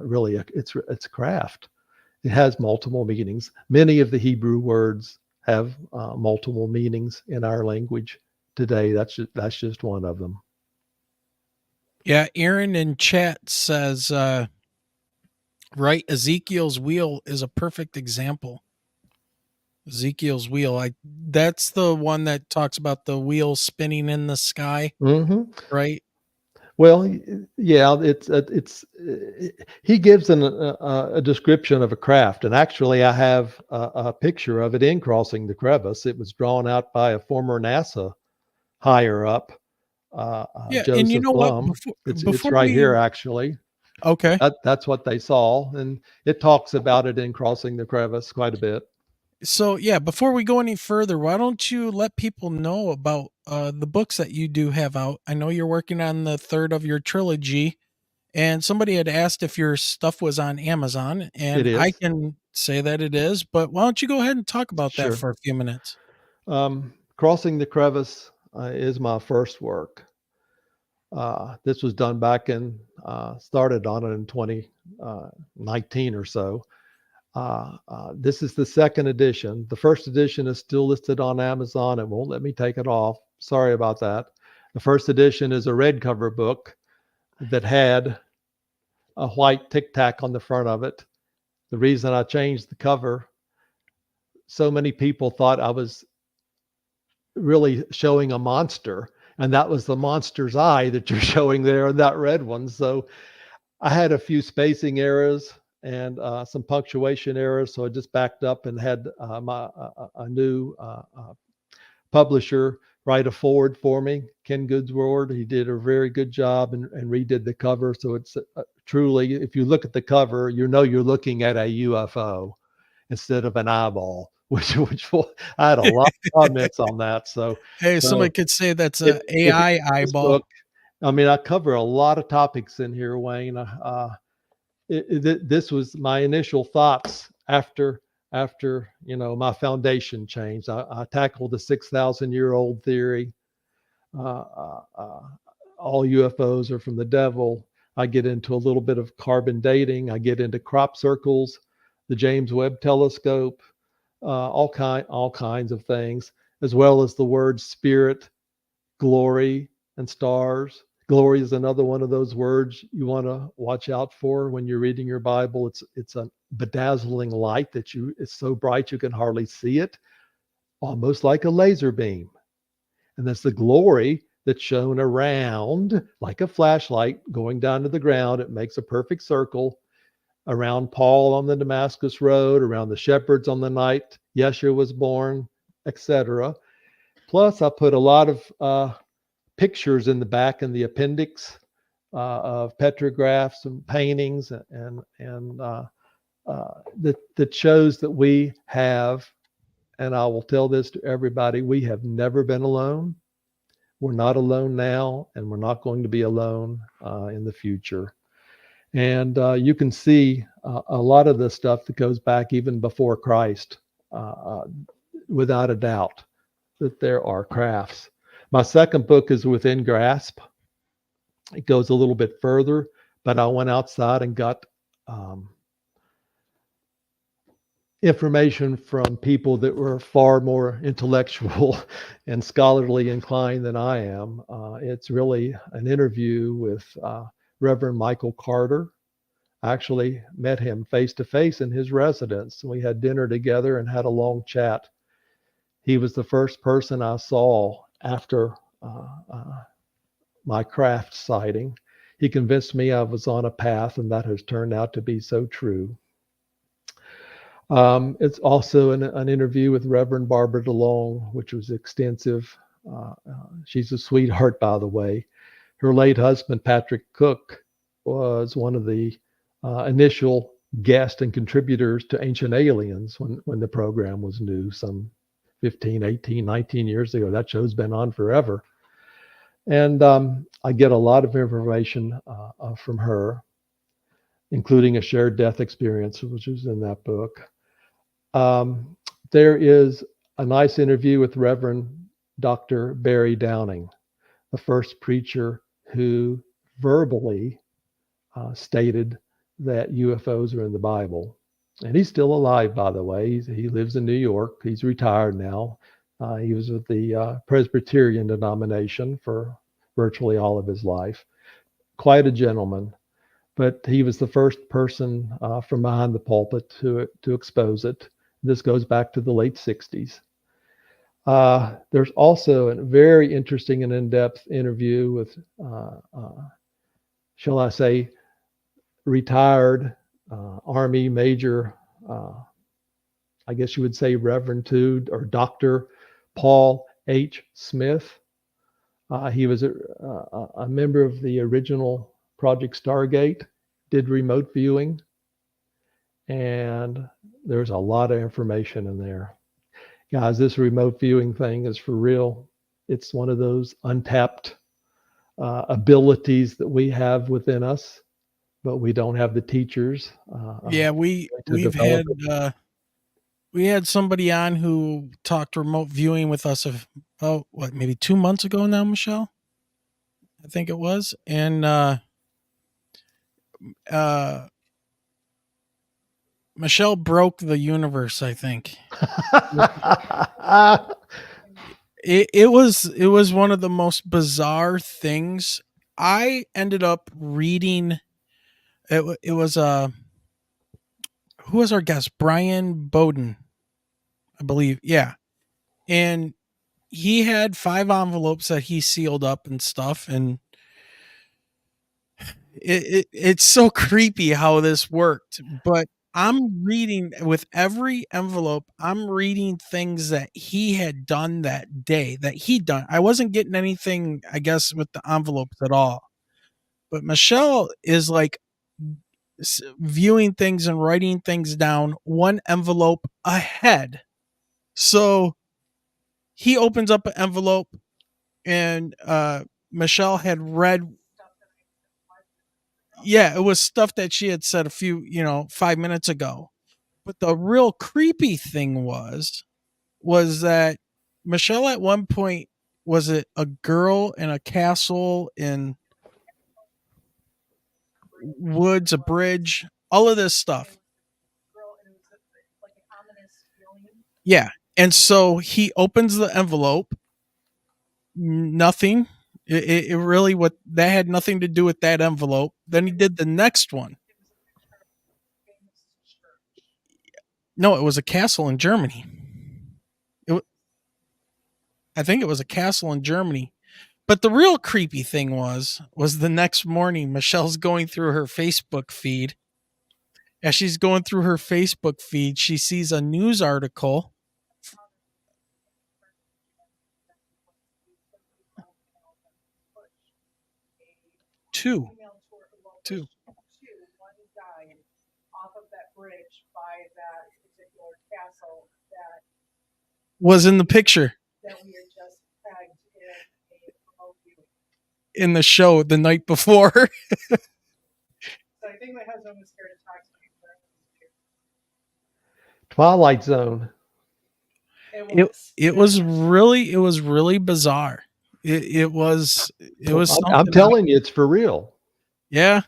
[SPEAKER 13] really it's a craft. It has multiple meanings. Many of the Hebrew words have multiple meanings in our language today. That's just one of them.
[SPEAKER 12] Yeah, Aaron in chat says, right, Ezekiel's wheel is a perfect example. Ezekiel's wheel. That's the one that talks about the wheel spinning in the sky, right?
[SPEAKER 13] Well, yeah, he gives a description of a craft, and actually, I have a picture of it in Crossing the Crevice. It was drawn out by a former NASA higher up,
[SPEAKER 12] Yeah,
[SPEAKER 13] Joseph
[SPEAKER 12] and you know
[SPEAKER 13] Blum.
[SPEAKER 12] what?
[SPEAKER 13] It's right here, actually.
[SPEAKER 12] Okay,
[SPEAKER 13] that's what they saw, and it talks about it in Crossing the Crevice quite a bit.
[SPEAKER 12] So yeah, before we go any further, why don't you let people know about the books that you do have out? I know you're working on the third of your trilogy, and somebody had asked if your stuff was on Amazon, and
[SPEAKER 13] It is.
[SPEAKER 12] I can say that it is, but why don't you go ahead and talk about that
[SPEAKER 13] Sure.
[SPEAKER 12] for a few minutes?
[SPEAKER 13] Crossing the Crevice is my first work. This was done back in, started on it in 2019 or so. This is the second edition. The first edition is still listed on Amazon. It won't let me take it off. Sorry about that. The first edition is a red cover book that had a white Tic-Tac on the front of it. The reason I changed the cover, so many people thought I was really showing a monster, and that was the monster's eye that you're showing there in that red one. So I had a few spacing errors and some punctuation errors, so I just backed up and had a new publisher write a forward for me, Ken Goodsword. He did a very good job and redid the cover. So it's truly, if you look at the cover, you know you're looking at a UFO instead of an eyeball, which I had a lot of comments on that. So
[SPEAKER 12] hey, somebody could say that's an AI eyeball.
[SPEAKER 13] Book, I mean, I cover a lot of topics in here, Wayne. This was my initial thoughts after my foundation changed. I tackled the 6,000-year-old theory. All UFOs are from the devil. I get into a little bit of carbon dating. I get into crop circles, the James Webb Telescope, all kinds of things, as well as the words spirit, glory, and stars. Glory is another one of those words you want to watch out for when you're reading your Bible. It's a bedazzling light it's so bright you can hardly see it, almost like a laser beam. And that's the glory that's shown around like a flashlight going down to the ground. It makes a perfect circle around Paul on the Damascus Road, around the shepherds on the night Yeshua was born, etc. Plus, I put a lot of pictures in the back in the appendix of petrographs and paintings that shows that we have, and I will tell this to everybody, we have never been alone. We're not alone now, and we're not going to be alone in the future. And you can see a lot of the stuff that goes back even before Christ, without a doubt, that there are crafts. My second book is Within Grasp. It goes a little bit further, but I went outside and got information from people that were far more intellectual and scholarly inclined than I am. It's really an interview with Reverend Michael Carter. I actually met him face to face in his residence. We had dinner together and had a long chat. He was the first person I saw after my craft sighting. He convinced me I was on a path, and that has turned out to be so true. It's also an interview with Reverend Barbara DeLong, which was extensive. She's a sweetheart, by the way. Her late husband, Patrick Cook, was one of the initial guests and contributors to Ancient Aliens when the program was new, some 15, 18, 19 years ago. That show's been on forever. And I get a lot of information from her, including a shared death experience, which is in that book. There is a nice interview with Reverend Dr. Barry Downing, the first preacher who verbally stated that UFOs are in the Bible. And he's still alive, by the way. He lives in New York. He's retired now. He was with the Presbyterian denomination for virtually all of his life. Quite a gentleman. But he was the first person from behind the pulpit to expose it. This goes back to the late 60s. There's also a very interesting and in-depth interview with, shall I say, retired Army Major, I guess you would say Reverend too, or Dr. Paul H. Smith. He was a member of the original Project Stargate, did remote viewing, and there's a lot of information in there. Guys, this remote viewing thing is for real. It's one of those untapped abilities that we have within us, but we don't have the teachers.
[SPEAKER 12] Yeah, we had somebody on who talked remote viewing with us maybe 2 months ago now, Michelle, I think it was. And Michelle broke the universe, I think. It was one of the most bizarre things. I ended up reading it was who was our guest? Brian Bowden, I believe. Yeah. And he had 5 envelopes that he sealed up and stuff, and it's so creepy how this worked. But I'm reading with every envelope, I'm reading things that he had done that day that he'd done. I wasn't getting anything, I guess, with the envelopes at all. But Michelle is like viewing things and writing things down one envelope ahead. So he opens up an envelope, and Michelle had read. Yeah, it was stuff that she had said 5 minutes ago. But the real creepy thing was that Michelle at one point, was it a girl in a castle in woods, a bridge, all of this stuff. Yeah. And so he opens the envelope. Nothing. It really, what that had nothing to do with that envelope. Then he did the next one. No, it was a castle in Germany. I think it was a castle in Germany. But the real creepy thing was the next morning, Michelle's going through her Facebook feed. As she's going through her Facebook feed, she sees a news article. Two. Was in the picture in the show the night before. So
[SPEAKER 11] I think my husband was scared to talk to me.
[SPEAKER 13] Twilight Zone.
[SPEAKER 12] It was really bizarre. It was
[SPEAKER 13] I'm telling you, it's for real.
[SPEAKER 12] Yeah.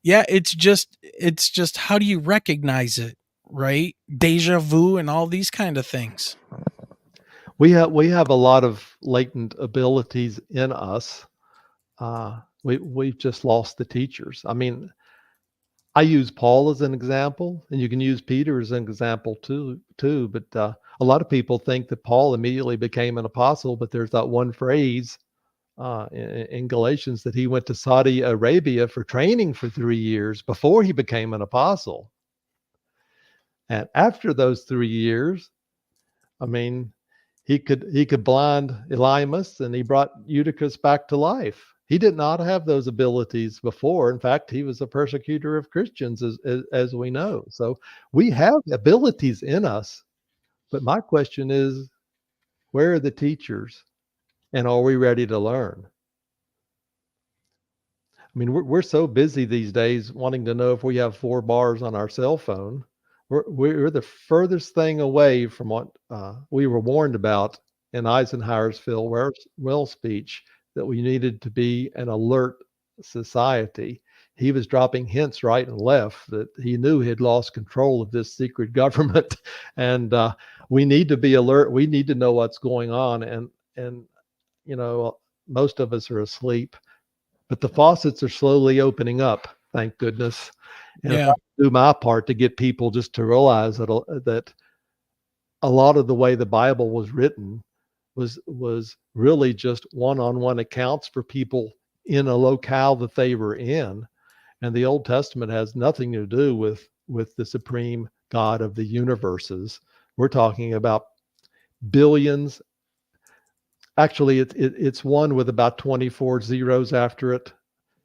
[SPEAKER 12] Yeah, it's just how do you recognize it, right? Deja vu and all these kind of things.
[SPEAKER 13] We have a lot of latent abilities in us. We've just lost the teachers. I mean, I use Paul as an example, and you can use Peter as an example too. But a lot of people think that Paul immediately became an apostle, but there's that one phrase in Galatians that he went to Saudi Arabia for training for 3 years before he became an apostle. And after those 3 years, I mean, he could blind Elymas, and he brought Eutychus back to life. He did not have those abilities before. In fact, he was a persecutor of Christians, as we know. So we have abilities in us. But my question is, where are the teachers? And are we ready to learn? I mean, we're so busy these days wanting to know if we have 4 bars on our cell phone. We're the furthest thing away from what we were warned about in Eisenhower's farewell speech, that we needed to be an alert society. He was dropping hints right and left that he knew he had lost control of this secret government, and we need to be alert. We need to know what's going on, and most of us are asleep, but the faucets are slowly opening up, thank goodness. And if I do my part to get people just to realize that a lot of the way the Bible was written was really just one-on-one accounts for people in a locale that they were in. And the Old Testament has nothing to do with the supreme God of the universes. We're talking about billions. Actually, it's one with about 24 zeros after it,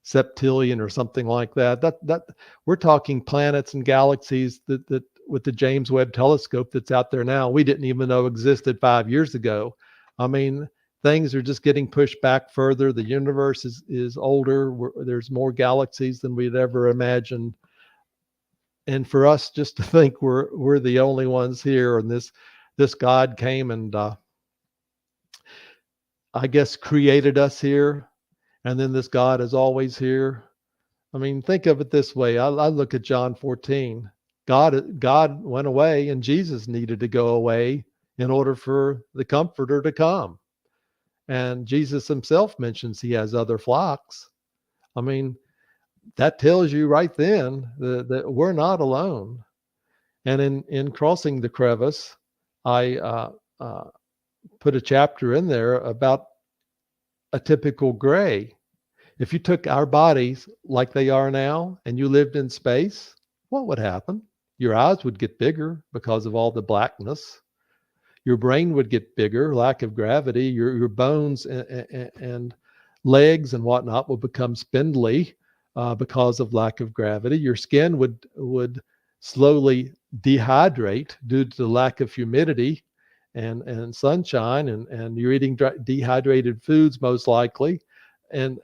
[SPEAKER 13] septillion or something like that. That we're talking planets and galaxies that with the James Webb Telescope that's out there now, we didn't even know existed 5 years ago. I mean, things are just getting pushed back further. The universe is older. There's more galaxies than we'd ever imagined. And for us just to think we're the only ones here, and this God came and I guess, created us here, and then this God is always here. I mean, think of it this way. I look at John 14. God went away, and Jesus needed to go away in order for the Comforter to come. And Jesus himself mentions he has other flocks. I mean, that tells you right then that we're not alone. And in Crossing the Crevice, I put a chapter in there about a typical gray. If you took our bodies like they are now and you lived in space, what would happen? Your eyes would get bigger because of all the blackness. Your brain would get bigger, lack of gravity. Your bones and legs and whatnot would become spindly because of lack of gravity. Your skin would slowly dehydrate due to the lack of humidity and sunshine, and you're eating dehydrated foods most likely, and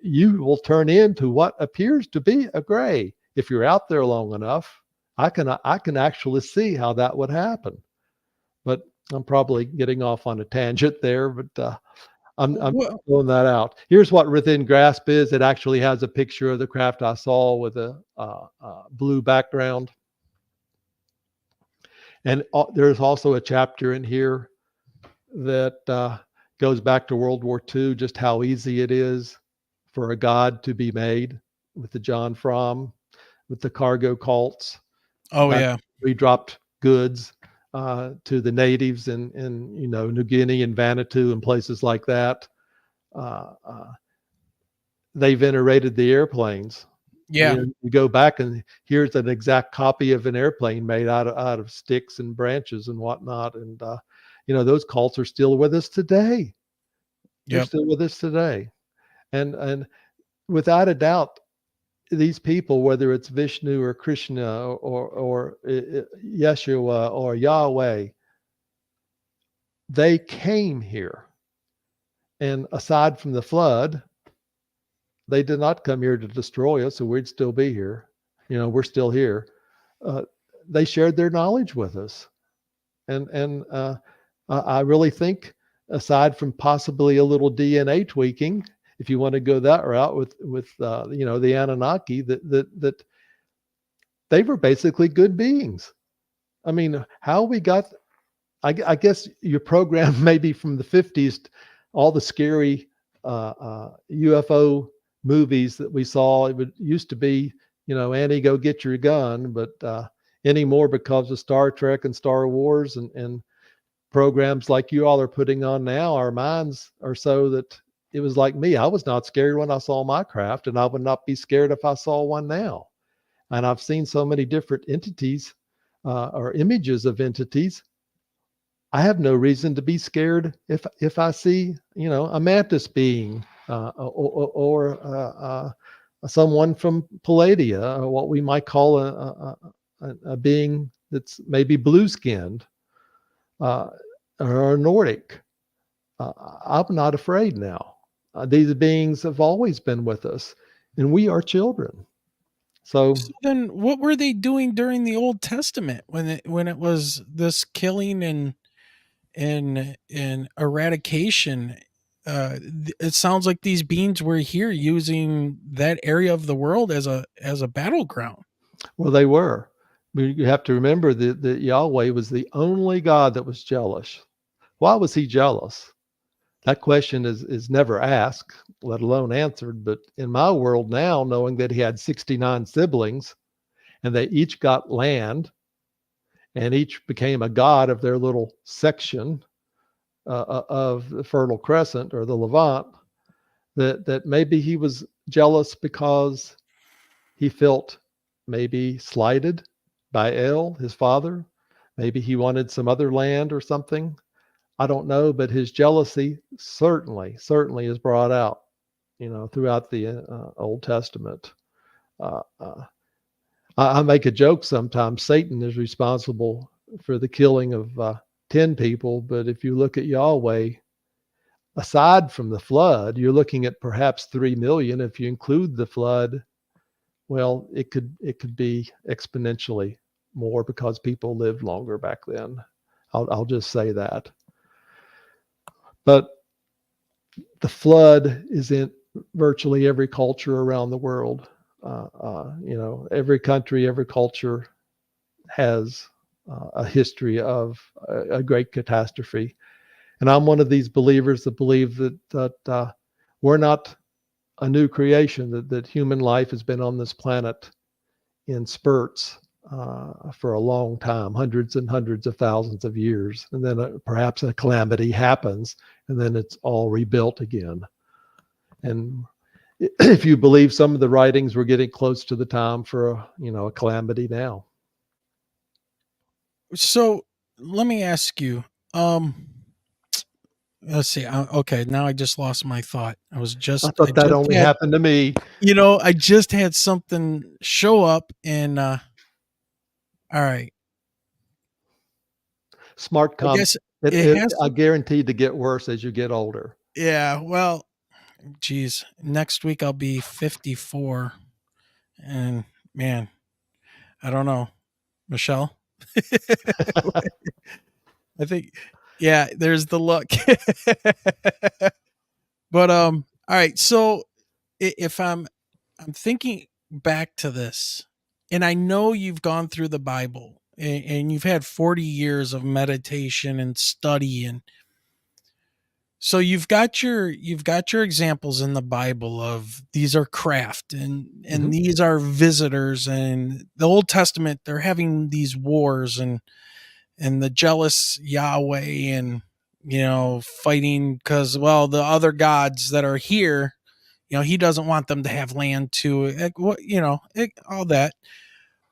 [SPEAKER 13] you will turn into what appears to be a gray. If you're out there long enough, I can actually see how that would happen. But I'm probably getting off on a tangent there, but I'm throwing that out. Here's what Within Grasp is. It actually has a picture of the craft I saw with a blue background. And there's also a chapter in here that goes back to World War II, just how easy it is for a god to be made with the John Fromm, with the cargo cults.
[SPEAKER 12] Oh, yeah.
[SPEAKER 13] We dropped goods to the natives in New Guinea and Vanuatu and places like that. They venerated the airplanes.
[SPEAKER 12] Yeah.
[SPEAKER 13] You go back and here's an exact copy of an airplane made out of sticks and branches and whatnot. And, those cults are still with us today. They're still with us today. And without a doubt, these people, whether it's Vishnu or Krishna or Yeshua or Yahweh, they came here. And aside from the flood, they did not come here to destroy us, so we'd still be here. We're still here. They shared their knowledge with us. And I really think, aside from possibly a little DNA tweaking, if you want to go that route with the Anunnaki, that they were basically good beings. I mean, how we got, I guess your program maybe from the 50s, all the scary UFO movies that we saw. It used to be, Annie, go get your gun, but anymore because of Star Trek and Star Wars and programs like you all are putting on now, our minds are so that it was like me. I was not scared when I saw my craft, and I would not be scared if I saw one now. And I've seen so many different entities or images of entities. I have no reason to be scared if I see, a mantis being or someone from Palladia, or what we might call a being that's maybe blue-skinned or Nordic. I'm not afraid now. These beings have always been with us, and we are children. So
[SPEAKER 12] then, what were they doing during the Old Testament when it was this killing and eradication? It sounds like these beings were here using that area of the world as a battleground.
[SPEAKER 13] Well, they were. You have to remember that Yahweh was the only God that was jealous. Why was he jealous? That question is never asked, let alone answered. But in my world now, knowing that he had 69 siblings and they each got land and each became a god of their little section of the Fertile Crescent or the Levant, that maybe he was jealous because he felt maybe slighted by El, his father. Maybe he wanted some other land or something. I don't know, but his jealousy certainly is brought out, throughout the Old Testament. I make a joke sometimes. Satan is responsible for the killing of 10 people, but if you look at Yahweh, aside from the flood, you're looking at perhaps 3 million. If you include the flood, well, it could be exponentially more because people lived longer back then. I'll just say that. But the flood is in virtually every culture around the world. Every country, every culture has a history of a great catastrophe. And I'm one of these believers that believe that we're not a new creation, that human life has been on this planet in spurts for a long time, hundreds and hundreds of thousands of years. And then perhaps a calamity happens, and then it's all rebuilt again. And if you believe some of the writings, we're getting close to the time for a calamity now.
[SPEAKER 12] So let me ask you, let's see. Okay. Now I just lost my thought. I
[SPEAKER 13] thought that only happened to me.
[SPEAKER 12] I just had something show up and, all right.
[SPEAKER 13] Smart comments. I guaranteed to get worse as you get older.
[SPEAKER 12] Yeah. Well, geez, next week I'll be 54 and man, I don't know, Michelle. I think, yeah, there's the look. But, all right. So if I'm thinking back to this, and I know you've gone through the Bible and you've had 40 years of meditation and study, and so you've got your examples in the Bible of these are craft and these are visitors, and the Old Testament, they're having these wars and the jealous Yahweh and fighting because the other gods that are here, he doesn't want them to have land too, all that.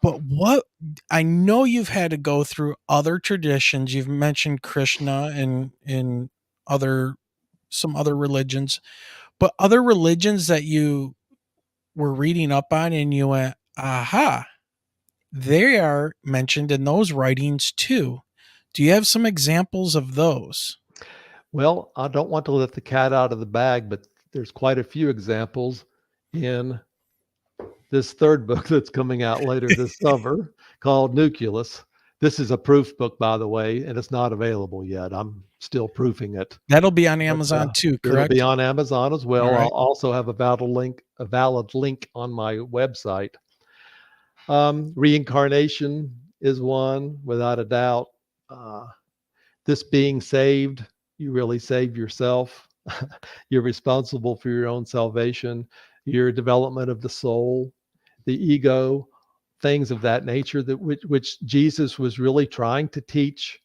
[SPEAKER 12] But what I know, you've had to go through other traditions. You've mentioned Krishna and some other religions, but other religions that you were reading up on and you went, aha, they are mentioned in those writings too. Do you have some examples of those?
[SPEAKER 13] Well, I don't want to let the cat out of the bag, but there's quite a few examples in this third book that's coming out later this summer called Nucleus. This is a proof book, by the way, and it's not available yet. I'm still proofing it.
[SPEAKER 12] That'll be on Amazon too, correct?
[SPEAKER 13] It'll be on Amazon as well.
[SPEAKER 12] Right.
[SPEAKER 13] I'll also have a valid link on my website. Reincarnation is one, without a doubt. This being saved, you really save yourself. You're responsible for your own salvation, your development of the soul, the ego, things of that nature, that which Jesus was really trying to teach.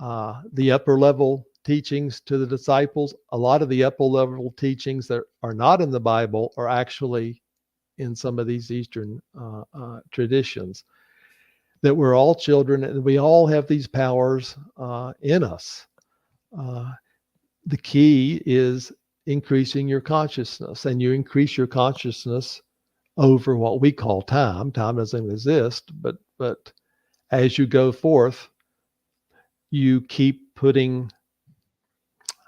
[SPEAKER 13] The upper level teachings to the disciples. A lot of the upper level teachings that are not in the Bible are actually in some of these Eastern traditions. That we're all children and we all have these powers in us. The key is increasing your consciousness, and you increase your consciousness over what we call time. Time doesn't exist, but as you go forth, you keep putting,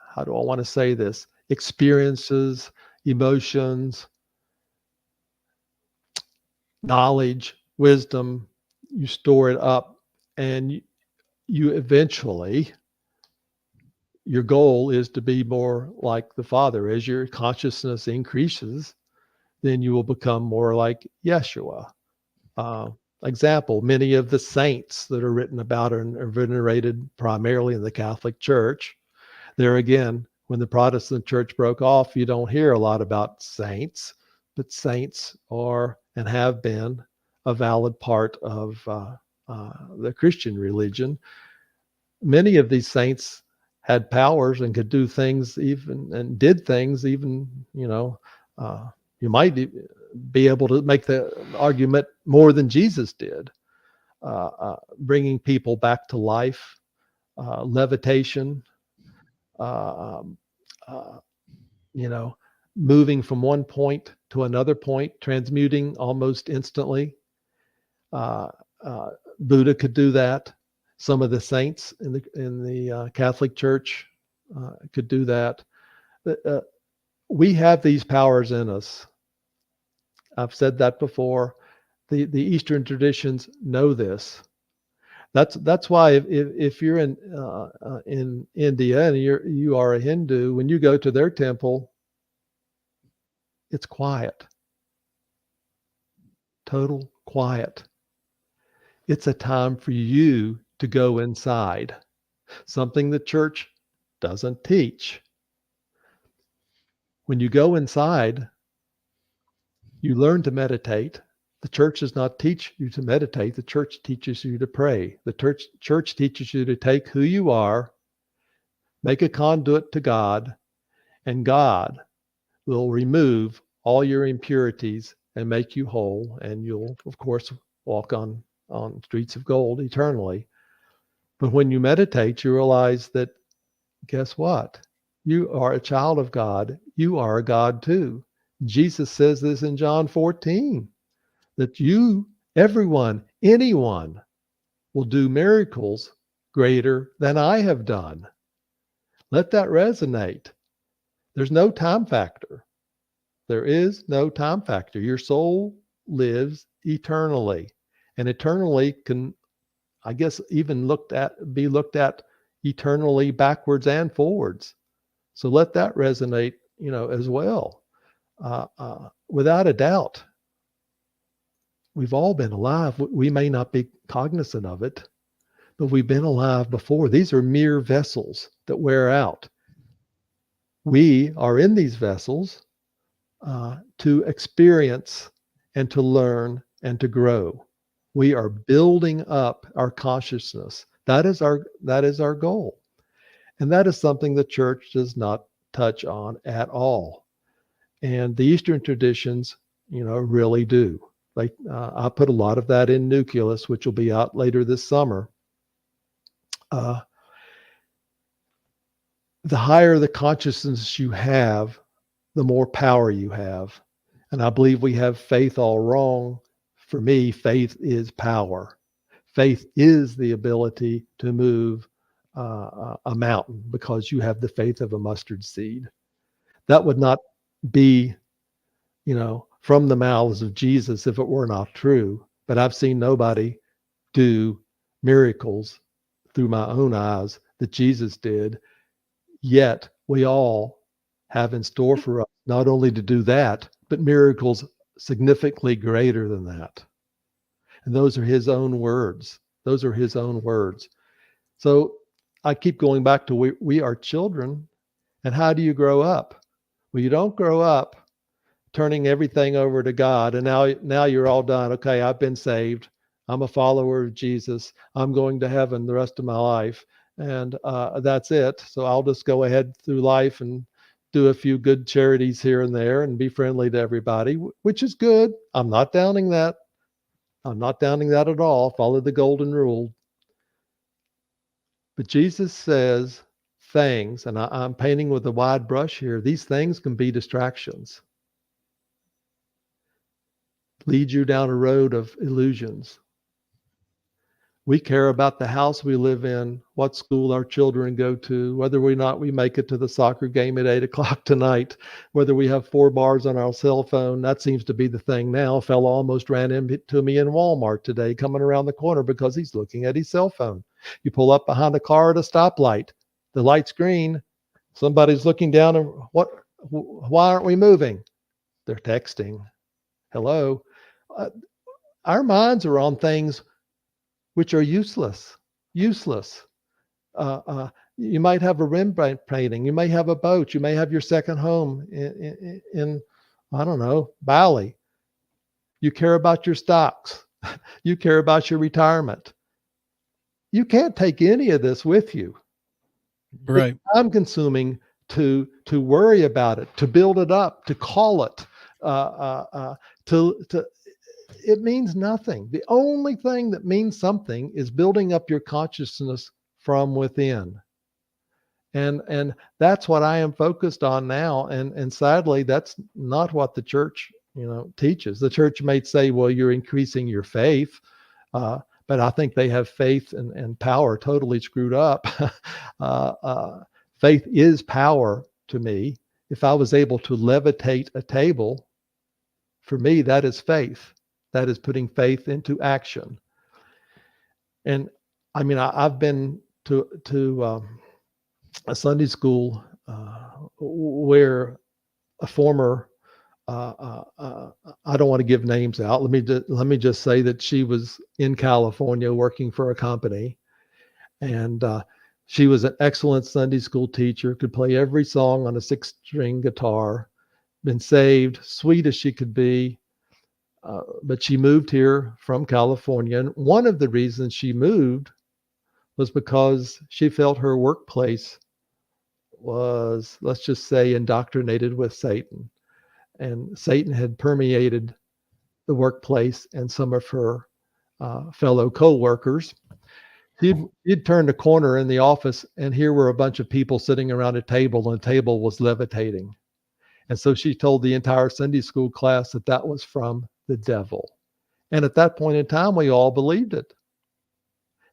[SPEAKER 13] how do I want to say this, experiences, emotions, knowledge, wisdom, you store it up, and you eventually, your goal is to be more like the Father. As your consciousness increases, then you will become more like Yeshua. Example, many of the saints that are written about are venerated primarily in the Catholic Church. There again, when the Protestant church broke off, you don't hear a lot about saints, but saints are and have been a valid part of the Christian religion. Many of these saints had powers and could do things and did things even, you might be able to make the argument more than Jesus did, bringing people back to life, levitation, moving from one point to another point, transmuting almost instantly. Buddha could do that. Some of the saints in the Catholic Church could do that. We have these powers in us. I've said that before. The Eastern traditions know this. That's why if you're in India and you are a Hindu, when you go to their temple, it's quiet, total quiet. It's a time for you to go inside, something the church doesn't teach. When you go inside, you learn to meditate. The church does not teach you to meditate. The church teaches you to pray. The church teaches you to take who you are, make a conduit to God, and God will remove all your impurities and make you whole. And you'll, of course, walk on streets of gold eternally. But when you meditate, you realize that, guess what? You are a child of God. You are a God too. Jesus says this in John 14, that you, everyone, anyone will do miracles greater than I have done. Let that resonate. There's no time factor. There is no time factor. Your soul lives eternally, and eternally can, I guess, even be looked at eternally backwards and forwards. So let that resonate, as well. Without a doubt, we've all been alive. We may not be cognizant of it, but we've been alive before. These are mere vessels that wear out. We are in these vessels to experience and to learn and to grow. We are building up our consciousness. That is our goal. And that is something the church does not touch on at all. And the Eastern traditions, really do. Like I put a lot of that in Nucleus, which will be out later this summer. The higher the consciousness you have, the more power you have. And I believe we have faith all wrong. For me, faith is power. Faith is the ability to move a mountain because you have the faith of a mustard seed. That would not be, from the mouths of Jesus if it were not true. But I've seen nobody do miracles through my own eyes that Jesus did. Yet we all have in store for us not only to do that, but miracles significantly greater than that. And those are his own words. Those are his own words. So I keep going back to we are children. And how do you grow up? Well, you don't grow up turning everything over to God. And now you're all done. Okay, I've been saved. I'm a follower of Jesus. I'm going to heaven the rest of my life. And that's it. So I'll just go ahead through life and do a few good charities here and there and be friendly to everybody, which is good. I'm not downing that. I'm not downing that at all. Follow the golden rule. But Jesus says things, and I'm painting with a wide brush here. These things can be distractions. Lead you down a road of illusions. We care about the house we live in, what school our children go to, whether or not we make it to the soccer game at 8:00 tonight, whether we have 4 bars on our cell phone. That seems to be the thing now. A fellow almost ran into me in Walmart today coming around the corner because he's looking at his cell phone. You pull up behind a car at a stoplight. The light's green. Somebody's looking down and why aren't we moving? They're texting. Hello. Our minds are on things which are useless. You might have a Rembrandt painting. You may have a boat. You may have your second home in I don't know, Bali. You care about your stocks. You care about your retirement. You can't take any of this with you.
[SPEAKER 12] Right.
[SPEAKER 13] It's time consuming to worry about it, to build it up, to call it, it means nothing. The only thing that means something is building up your consciousness from within. And that's what I am focused on now. And sadly, that's not what the church, teaches. The church may say, well, you're increasing your faith. But I think they have faith and power totally screwed up. Faith is power to me. If I was able to levitate a table, for me, that is faith. That is putting faith into action. And I mean, I've been to a Sunday school where a former I don't want to give names out. Let me just say that she was in California working for a company, and she was an excellent Sunday school teacher. Could play every song on a 6-string guitar. Been saved, sweet as she could be. But she moved here from California. And one of the reasons she moved was because she felt her workplace was, let's just say, indoctrinated with Satan. And Satan had permeated the workplace and some of her fellow co-workers. You'd turn the corner in the office, and here were a bunch of people sitting around a table, and the table was levitating. And so she told the entire Sunday school class that that was from the devil. And at that point in time, we all believed it.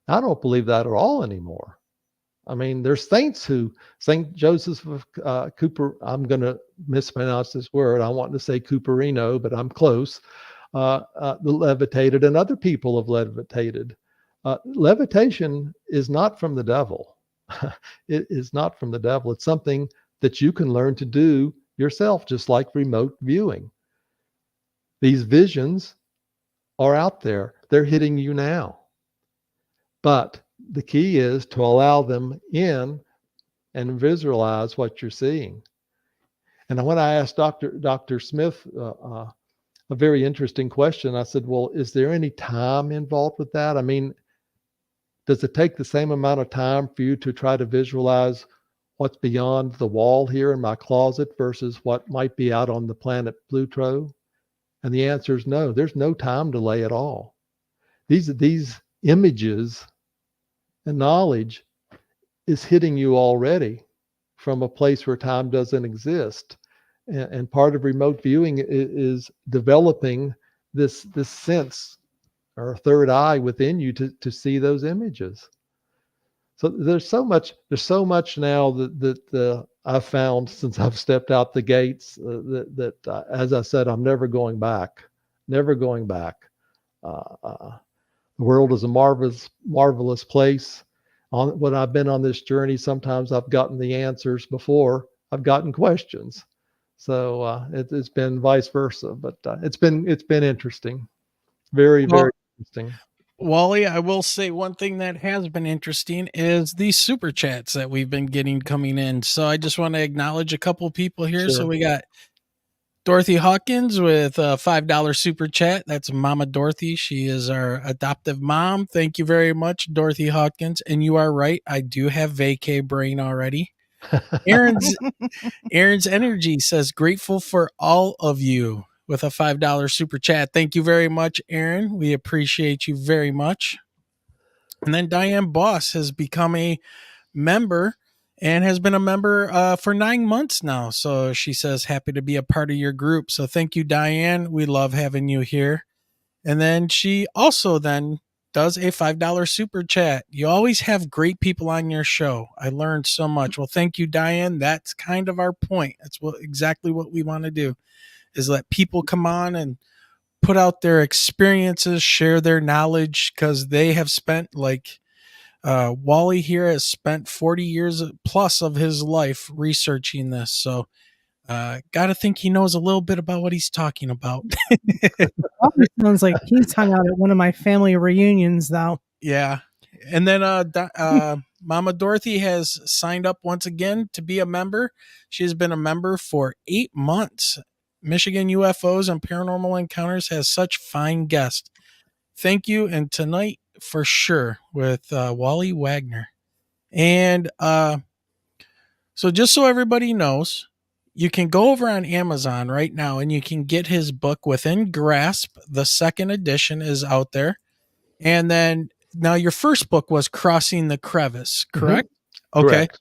[SPEAKER 13] I don't believe that at all anymore. I mean, there's saints who, St. Joseph of Cooper, I'm going to mispronounce this word. I want to say Cooperino, but I'm close. Levitated, and other people have levitated. Levitation is not from the devil. It is not from the devil. It's something that you can learn to do yourself, just like remote viewing. These visions are out there. They're hitting you now. But the key is to allow them in and visualize what you're seeing. And when I asked Dr. Smith a very interesting question, I said, well, is there any time involved with that? I mean, does it take the same amount of time for you to try to visualize what's beyond the wall here in my closet versus what might be out on the planet Pluto? And the answer is no. There's no time delay at all. These images and knowledge is hitting you already from a place where time doesn't exist. And part of remote viewing is developing this sense or third eye within you to see those images. So there's so much now that I've found since I've stepped out the gates that as I said, I'm never going back. The world is a marvelous place. When I've been on this journey, sometimes I've gotten the answers before I've gotten questions. So it's been vice versa, but it's been interesting, very interesting.
[SPEAKER 12] Wally, I will say one thing that has been interesting is these super chats that we've been getting coming in. So I just want to acknowledge a couple people here.
[SPEAKER 13] Sure.
[SPEAKER 12] So we got Dorothy Hawkins with a $5 super chat. That's Mama Dorothy. She is our adoptive mom. Thank you very much, Dorothy Hawkins. And you are right. I do have vacay brain already. Aaron's Energy says, grateful for all of you, with a $5 super chat. Thank you very much, Aaron. We appreciate you very much. And then Diane Boss has become a member and has been a member for 9 months now. So she says, happy to be a part of your group. So thank you, Diane. We love having you here. And then she also then does a $5 super chat. You always have great people on your show. I learned so much. Well, thank you, Diane. That's kind of our point. That's exactly what we want to do, is let people come on and put out their experiences, share their knowledge, because they have spent, like Wally here has spent 40 years plus of his life researching this. So got to think he knows a little bit about what he's talking about.
[SPEAKER 11] It sounds like he's hung out at one of my family reunions, though.
[SPEAKER 12] Yeah. And then Mama Dorothy has signed up once again to be a member. She has been a member for 8 months. Michigan UFOs and Paranormal Encounters has such fine guests. Thank you. And tonight, for sure, with Wally Wagner. And so just so everybody knows, you can go over on Amazon right now and you can get his book, Within Grasp. The second edition is out there. And then now your first book was Crossing the Crevice, correct?
[SPEAKER 13] Mm-hmm.
[SPEAKER 12] Okay.
[SPEAKER 13] Correct.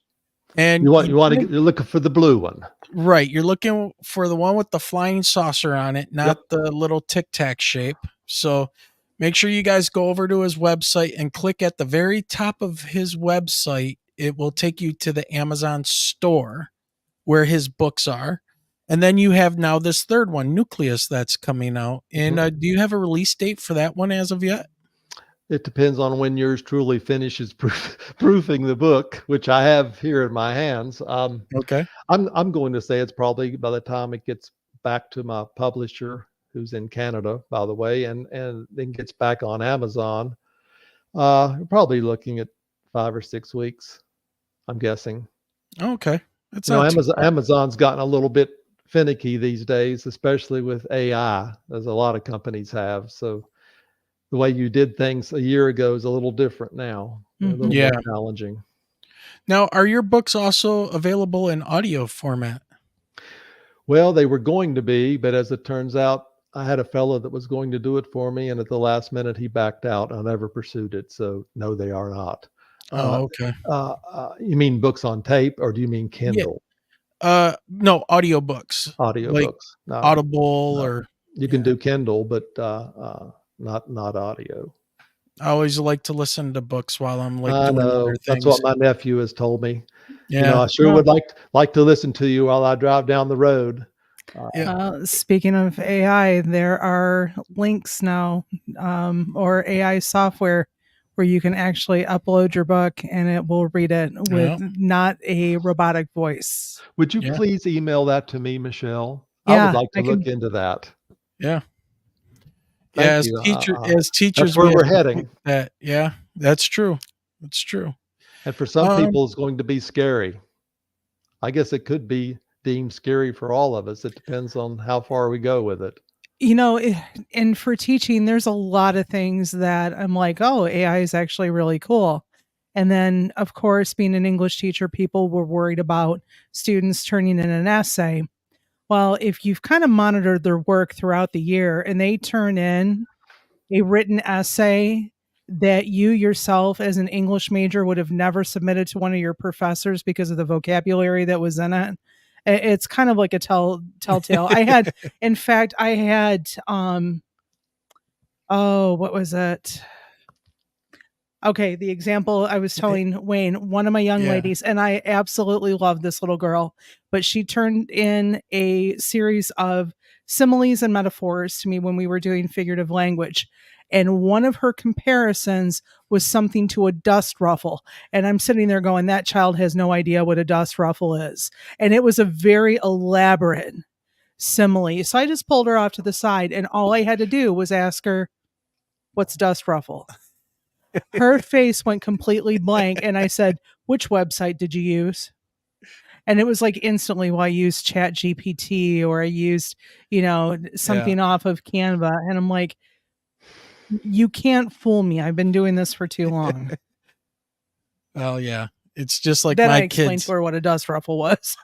[SPEAKER 12] And
[SPEAKER 13] you're looking for the blue one.
[SPEAKER 12] Right. You're looking for the one with the flying saucer on it, not the little Tic-Tac shape. So make sure you guys go over to his website and click at the very top of his website. It will take you to the Amazon store where his books are. And then you have now this third one, Nucleus, that's coming out. And do you have a release date for that one as of yet?
[SPEAKER 13] It depends on when yours truly finishes proofing the book, which I have here in my hands.
[SPEAKER 12] Okay.
[SPEAKER 13] I'm going to say it's probably by the time it gets back to my publisher, who's in Canada, by the way, and then gets back on Amazon. You're probably looking at 5 or 6 weeks, I'm guessing.
[SPEAKER 12] Okay. That's
[SPEAKER 13] Amazon's gotten a little bit finicky these days, especially with AI, as a lot of companies have. So the way you did things a year ago is a little different now. A little more challenging.
[SPEAKER 12] Now, are your books also available in audio format?
[SPEAKER 13] Well, they were going to be, but as it turns out, I had a fellow that was going to do it for me, and at the last minute, he backed out. I never pursued it, so no, they are not.
[SPEAKER 12] Oh, okay.
[SPEAKER 13] You mean books on tape, or do you mean Kindle?
[SPEAKER 12] No, audiobooks.
[SPEAKER 13] Audiobooks.
[SPEAKER 12] Like
[SPEAKER 13] No,
[SPEAKER 12] Audible
[SPEAKER 13] no.
[SPEAKER 12] or
[SPEAKER 13] You can do Kindle, but not audio.
[SPEAKER 12] I always like to listen to books while I'm like
[SPEAKER 13] I
[SPEAKER 12] doing
[SPEAKER 13] know.
[SPEAKER 12] other
[SPEAKER 13] That's
[SPEAKER 12] things.
[SPEAKER 13] what my nephew has told me.
[SPEAKER 12] Yeah.
[SPEAKER 13] I sure would like to listen to you while I drive down the road.
[SPEAKER 11] Speaking of AI, there are links now, or AI software where you can actually upload your book and it will read it with not a robotic voice.
[SPEAKER 13] Would you please email that to me, Michelle? I
[SPEAKER 11] Yeah,
[SPEAKER 13] would like to
[SPEAKER 11] I
[SPEAKER 13] look
[SPEAKER 11] can-
[SPEAKER 13] into that.
[SPEAKER 12] Yeah.
[SPEAKER 13] Thank
[SPEAKER 12] As
[SPEAKER 13] you.
[SPEAKER 12] teachers,
[SPEAKER 13] that's where
[SPEAKER 12] we
[SPEAKER 13] we're
[SPEAKER 12] have to
[SPEAKER 13] heading.
[SPEAKER 12] think that. Yeah, that's true. That's true.
[SPEAKER 13] And for some people, it's going to be scary. I guess it could be deemed scary for all of us. It depends on how far we go with it.
[SPEAKER 11] And for teaching, there's a lot of things that I'm like, oh, AI is actually really cool. And then, of course, being an English teacher, people were worried about students turning in an essay. Well, if you've kind of monitored their work throughout the year and they turn in a written essay that you yourself as an English major would have never submitted to one of your professors because of the vocabulary that was in it, it's kind of like a telltale. In fact, I had, what was it? Okay, the example I was telling Wayne, one of my young ladies, and I absolutely love this little girl, but she turned in a series of similes and metaphors to me when we were doing figurative language. And one of her comparisons was something to a dust ruffle. And I'm sitting there going, that child has no idea what a dust ruffle is. And it was a very elaborate simile. So I just pulled her off to the side, and all I had to do was ask her, what's dust ruffle? Her face went completely blank, and I said, which website did you use? And it was like instantly, well, I used Chat GPT, or I used, something off of Canva. And I'm like, you can't fool me. I've been doing this for too long.
[SPEAKER 12] Well, yeah. It's just like
[SPEAKER 11] then
[SPEAKER 12] my
[SPEAKER 11] I explained
[SPEAKER 12] kids.
[SPEAKER 11] to her what a dust ruffle was.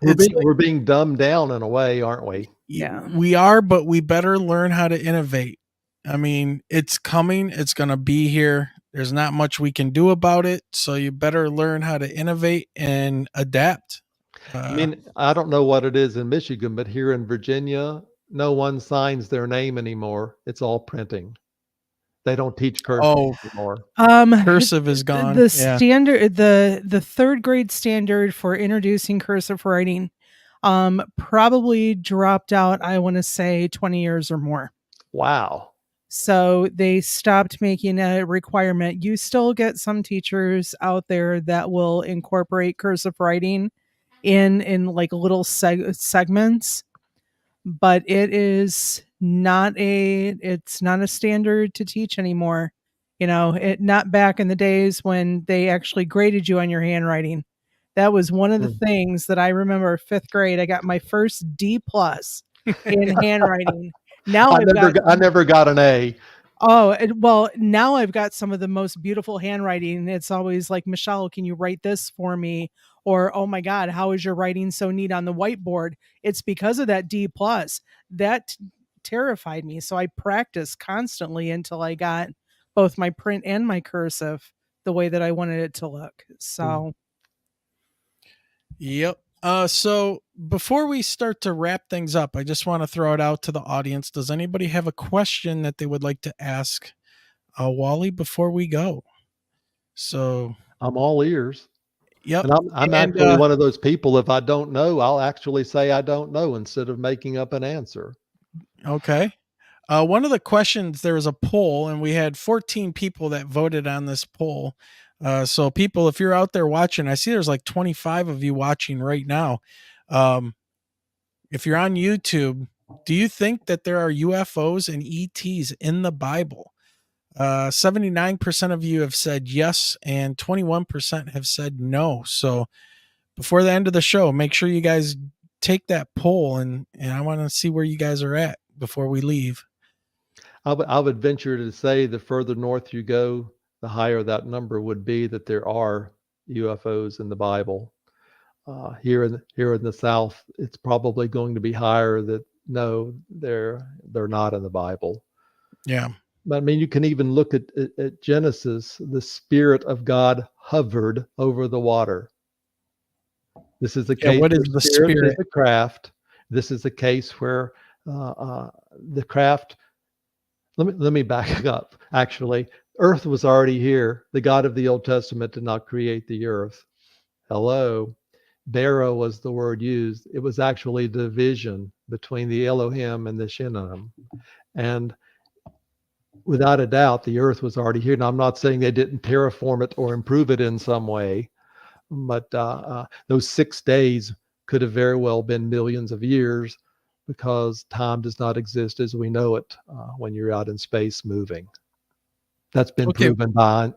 [SPEAKER 13] We're being dumbed down in a way, aren't we?
[SPEAKER 11] Yeah.
[SPEAKER 12] We are, but we better learn how to innovate. I mean, it's coming. It's going to be here. There's not much we can do about it. So you better learn how to innovate and adapt.
[SPEAKER 13] I mean, I don't know what it is in Michigan, but here in Virginia, no one signs their name anymore. It's all printing. They don't teach cursive anymore.
[SPEAKER 12] Cursive is gone.
[SPEAKER 11] The standard, the third grade standard for introducing cursive writing, probably dropped out, I want to say 20 years or more.
[SPEAKER 13] Wow.
[SPEAKER 11] So they stopped making a requirement. You still get some teachers out there that will incorporate cursive writing in like little segments, but it's not a standard to teach anymore. Not back in the days when they actually graded you on your handwriting. That was one of the things that I remember. 5th grade, I got my first D+ in handwriting. Now
[SPEAKER 13] I never got an A.
[SPEAKER 11] Oh, well, now I've got some of the most beautiful handwriting. It's always like, Michelle, can you write this for me? Or, oh my God, how is your writing so neat on the whiteboard? It's because of that D+. That terrified me. So I practiced constantly until I got both my print and my cursive the way that I wanted it to look. So.
[SPEAKER 12] Yep. So before we start to wrap things up, I just want to throw it out to the audience. Does anybody have a question that they would like to ask Wally before we go? So
[SPEAKER 13] I'm all ears.
[SPEAKER 12] Yep.
[SPEAKER 13] And I'm actually one of those people, if I don't know, I'll actually say I don't know instead of making up an answer.
[SPEAKER 12] Okay. One of the questions, there was a poll, and we had 14 people that voted on this poll. So people, if you're out there watching, I see there's like 25 of you watching right now. If you're on YouTube, do you think that there are UFOs and ETs in the Bible? 79% of you have said yes, and 21% have said no. So before the end of the show, make sure you guys take that poll, and I want to see where you guys are at before we leave.
[SPEAKER 13] I would venture to say the further north you go, the higher that number would be that there are UFOs in the Bible. Here in the South, it's probably going to be higher that no, they're not in the Bible.
[SPEAKER 12] Yeah.
[SPEAKER 13] But I mean, you can even look at Genesis. The Spirit of God hovered over the water. This is the case.
[SPEAKER 12] What is the Spirit?
[SPEAKER 13] Is a craft. This is a case where the craft. Let me back up. Actually, Earth was already here. The God of the Old Testament did not create the earth. Hello. Bara was the word used. It was actually division between the Elohim and the Shinnim. And without a doubt, the earth was already here. Now, I'm not saying they didn't terraform it or improve it in some way, but those 6 days could have very well been millions of years, because time does not exist as we know it when you're out in space moving. That's been proven by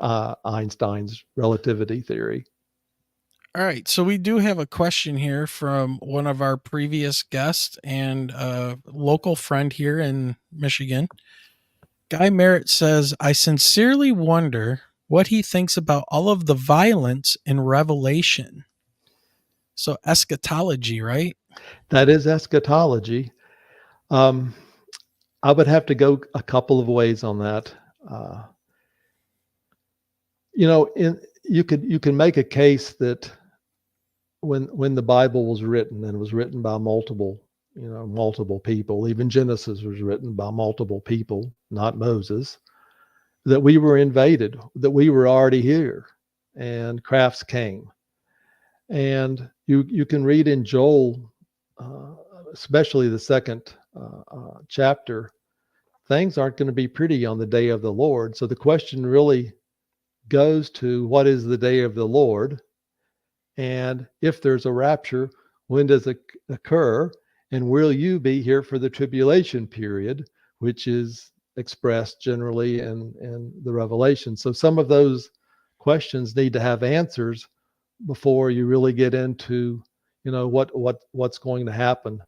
[SPEAKER 13] Einstein's relativity theory.
[SPEAKER 12] All right. So we do have a question here from one of our previous guests and a local friend here in Michigan. Guy Merritt says, I sincerely wonder what he thinks about all of the violence in Revelation. So eschatology, right?
[SPEAKER 13] That is eschatology. I would have to go a couple of ways on that. You can make a case that when the Bible was written, and it was written by multiple people, even Genesis was written by multiple people, not Moses, that we were invaded, that we were already here, and crafts came. And you can read in Joel, especially the second chapter, things aren't going to be pretty on the day of the Lord. So the question really goes to, what is the day of the Lord? And if there's a rapture, when does it occur? And will you be here for the tribulation period, which is expressed generally in the Revelation? So some of those questions need to have answers before you really get into, what's going to happen.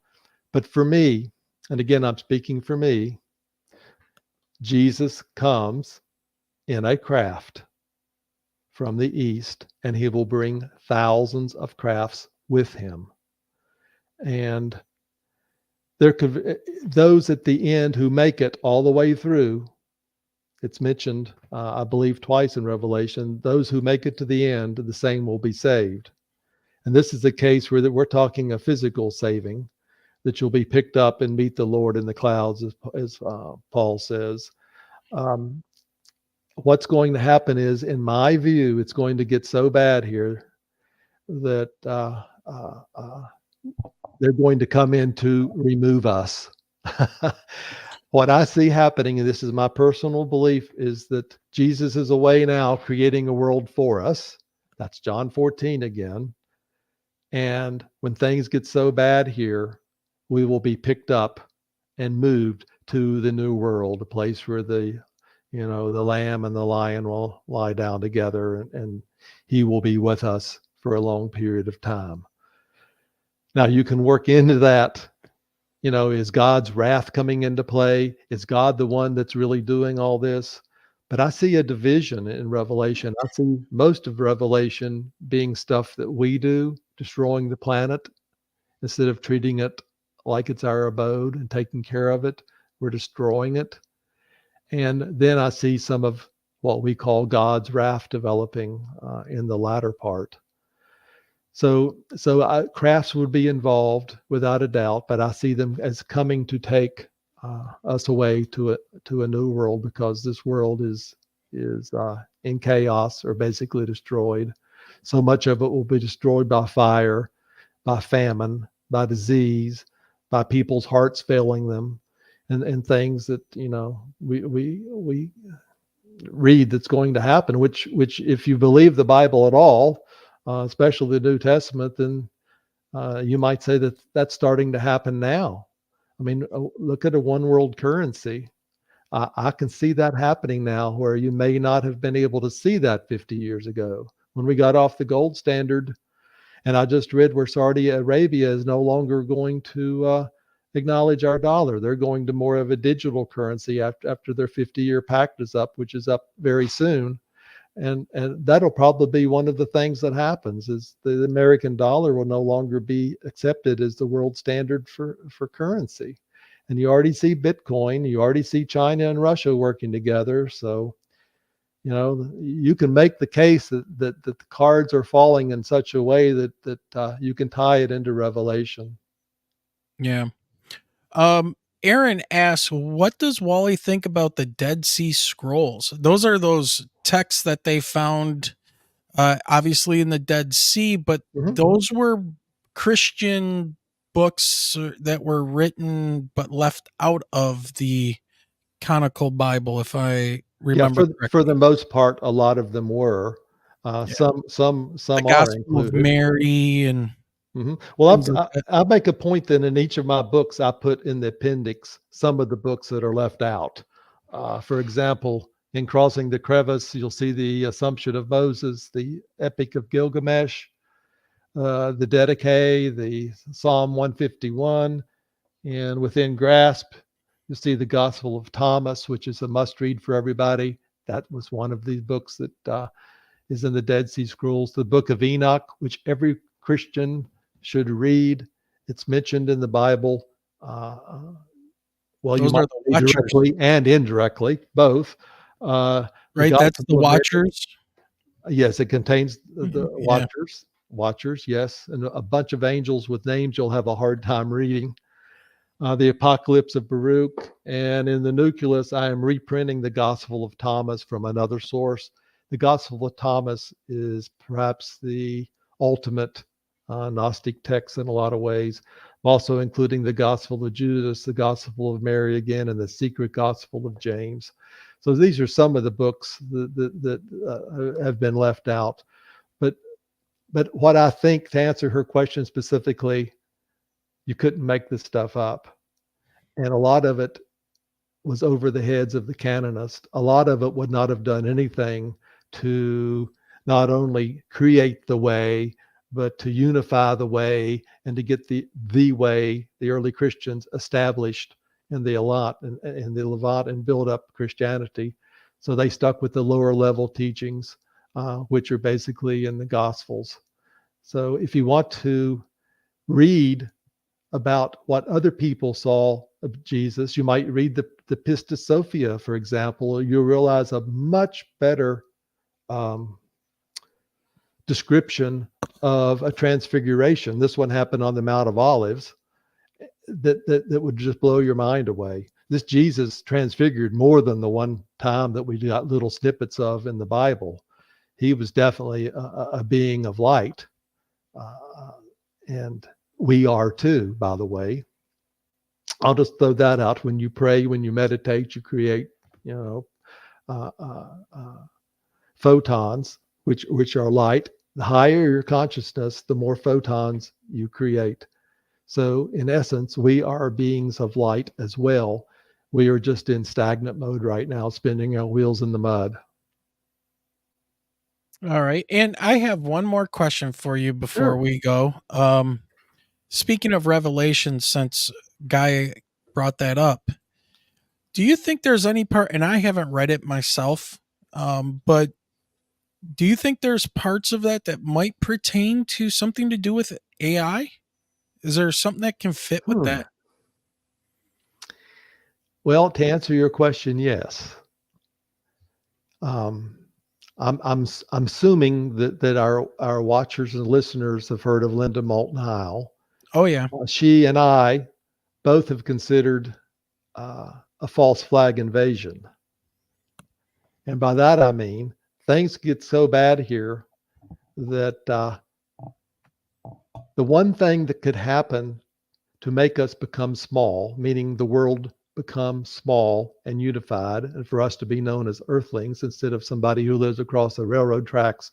[SPEAKER 13] But for me, and again, I'm speaking for me, Jesus comes in a craft from the east, and he will bring thousands of crafts with him. And there could those at the end who make it all the way through. It's mentioned, I believe, twice in Revelation. Those who make it to the end, the same will be saved. And this is a case where we're talking a physical saving, that you'll be picked up and meet the Lord in the clouds, as Paul says. What's going to happen is, in my view, it's going to get so bad here that they're going to come in to remove us. What I see happening, and this is my personal belief, is that Jesus is away now creating a world for us. That's John 14 again. And when things get so bad here, we will be picked up and moved to the new world, a place where the lamb and the lion will lie down together, and he will be with us for a long period of time. Now, you can work into that. Is God's wrath coming into play? Is God the one that's really doing all this? But I see a division in Revelation. I see most of Revelation being stuff that we do, destroying the planet. Instead of treating it like it's our abode and taking care of it, we're destroying it. And then I see some of what we call God's wrath developing in the latter part. So crafts would be involved without a doubt, but I see them as coming to take us away to a new world, because this world is in chaos, or basically destroyed. So much of it will be destroyed by fire, by famine, by disease, by people's hearts failing them. and things that we read that's going to happen. Which if you believe the Bible at all, especially the New Testament, then you might say that that's starting to happen now. I mean, look at a one world currency. I can see that happening now, where you may not have been able to see that 50 years ago when we got off the gold standard. And I just read where Saudi Arabia is no longer going to acknowledge our dollar. They're going to more of a digital currency after their 50-year pact is up, which is up very soon. And that'll probably be one of the things that happens, is the American dollar will no longer be accepted as the world standard for currency. And you already see Bitcoin, you already see China and Russia working together. So, you can make the case that the cards are falling in such a way that you can tie it into Revelation.
[SPEAKER 12] Yeah. Aaron asks, what does Wally think about the Dead Sea Scrolls? Those are those texts that they found, obviously in the Dead Sea, but those were Christian books that were written but left out of the canonical Bible, if I remember correctly.
[SPEAKER 13] For the most part, a lot of them were. Some
[SPEAKER 12] the
[SPEAKER 13] are
[SPEAKER 12] Gospel
[SPEAKER 13] included.
[SPEAKER 12] of Mary and.
[SPEAKER 13] Well, I make a point that in each of my books, I put in the appendix some of the books that are left out. For example, in Crossing the Crevice, you'll see the Assumption of Moses, the Epic of Gilgamesh, the Didache, the Psalm 151, and within Grasp, you'll see the Gospel of Thomas, which is a must-read for everybody. That was one of these books that is in the Dead Sea Scrolls. The Book of Enoch, which every Christian should read. It's mentioned in the Bible. Well,
[SPEAKER 12] Those
[SPEAKER 13] you might
[SPEAKER 12] are the
[SPEAKER 13] directly and indirectly, both.
[SPEAKER 12] Right, that's the Watchers.
[SPEAKER 13] Yes, it contains the Watchers. Watchers, yes, and a bunch of angels with names you'll have a hard time reading. The Apocalypse of Baruch, and in the Nucleus, I am reprinting the Gospel of Thomas from another source. The Gospel of Thomas is perhaps the ultimate Gnostic text in a lot of ways. I'm also including the Gospel of Judas, the Gospel of Mary again, and the Secret Gospel of James. So these are some of the books that have been left out. But what I think, to answer her question specifically, you couldn't make this stuff up. And a lot of it was over the heads of the canonists. A lot of it would not have done anything to not only create the way, but to unify the way and to get the way, the early Christians established in the Levant and build up Christianity. So they stuck with the lower level teachings, which are basically in the Gospels. So if you want to read about what other people saw of Jesus, you might read the Pistis Sophia, for example. You'll realize a much better description of a transfiguration. This one happened on the Mount of Olives. That would just blow your mind away. This Jesus transfigured more than the one time that we got little snippets of in the Bible. He was definitely a being of light, and we are too, by the way. I'll just throw that out. When you pray, when you meditate, you create, photons, which are light. The higher your consciousness, the more photons you create. So in essence, we are beings of light as well. We are just in stagnant mode right now, spinning our wheels in the mud.
[SPEAKER 12] All right. And I have one more question for you before we go. Speaking of Revelation, since Guy brought that up, do you think there's any part, and I haven't read it myself, but do you think there's parts of that might pertain to something to do with AI? Is there something that can fit with that?
[SPEAKER 13] Well, to answer your question, yes. I'm assuming that our watchers and listeners have heard of Linda Moulton Howe.
[SPEAKER 12] Oh yeah.
[SPEAKER 13] She and I both have considered a false flag invasion. And by that I mean things get so bad here that the one thing that could happen to make us become small, meaning the world become small and unified, and for us to be known as Earthlings instead of somebody who lives across the railroad tracks,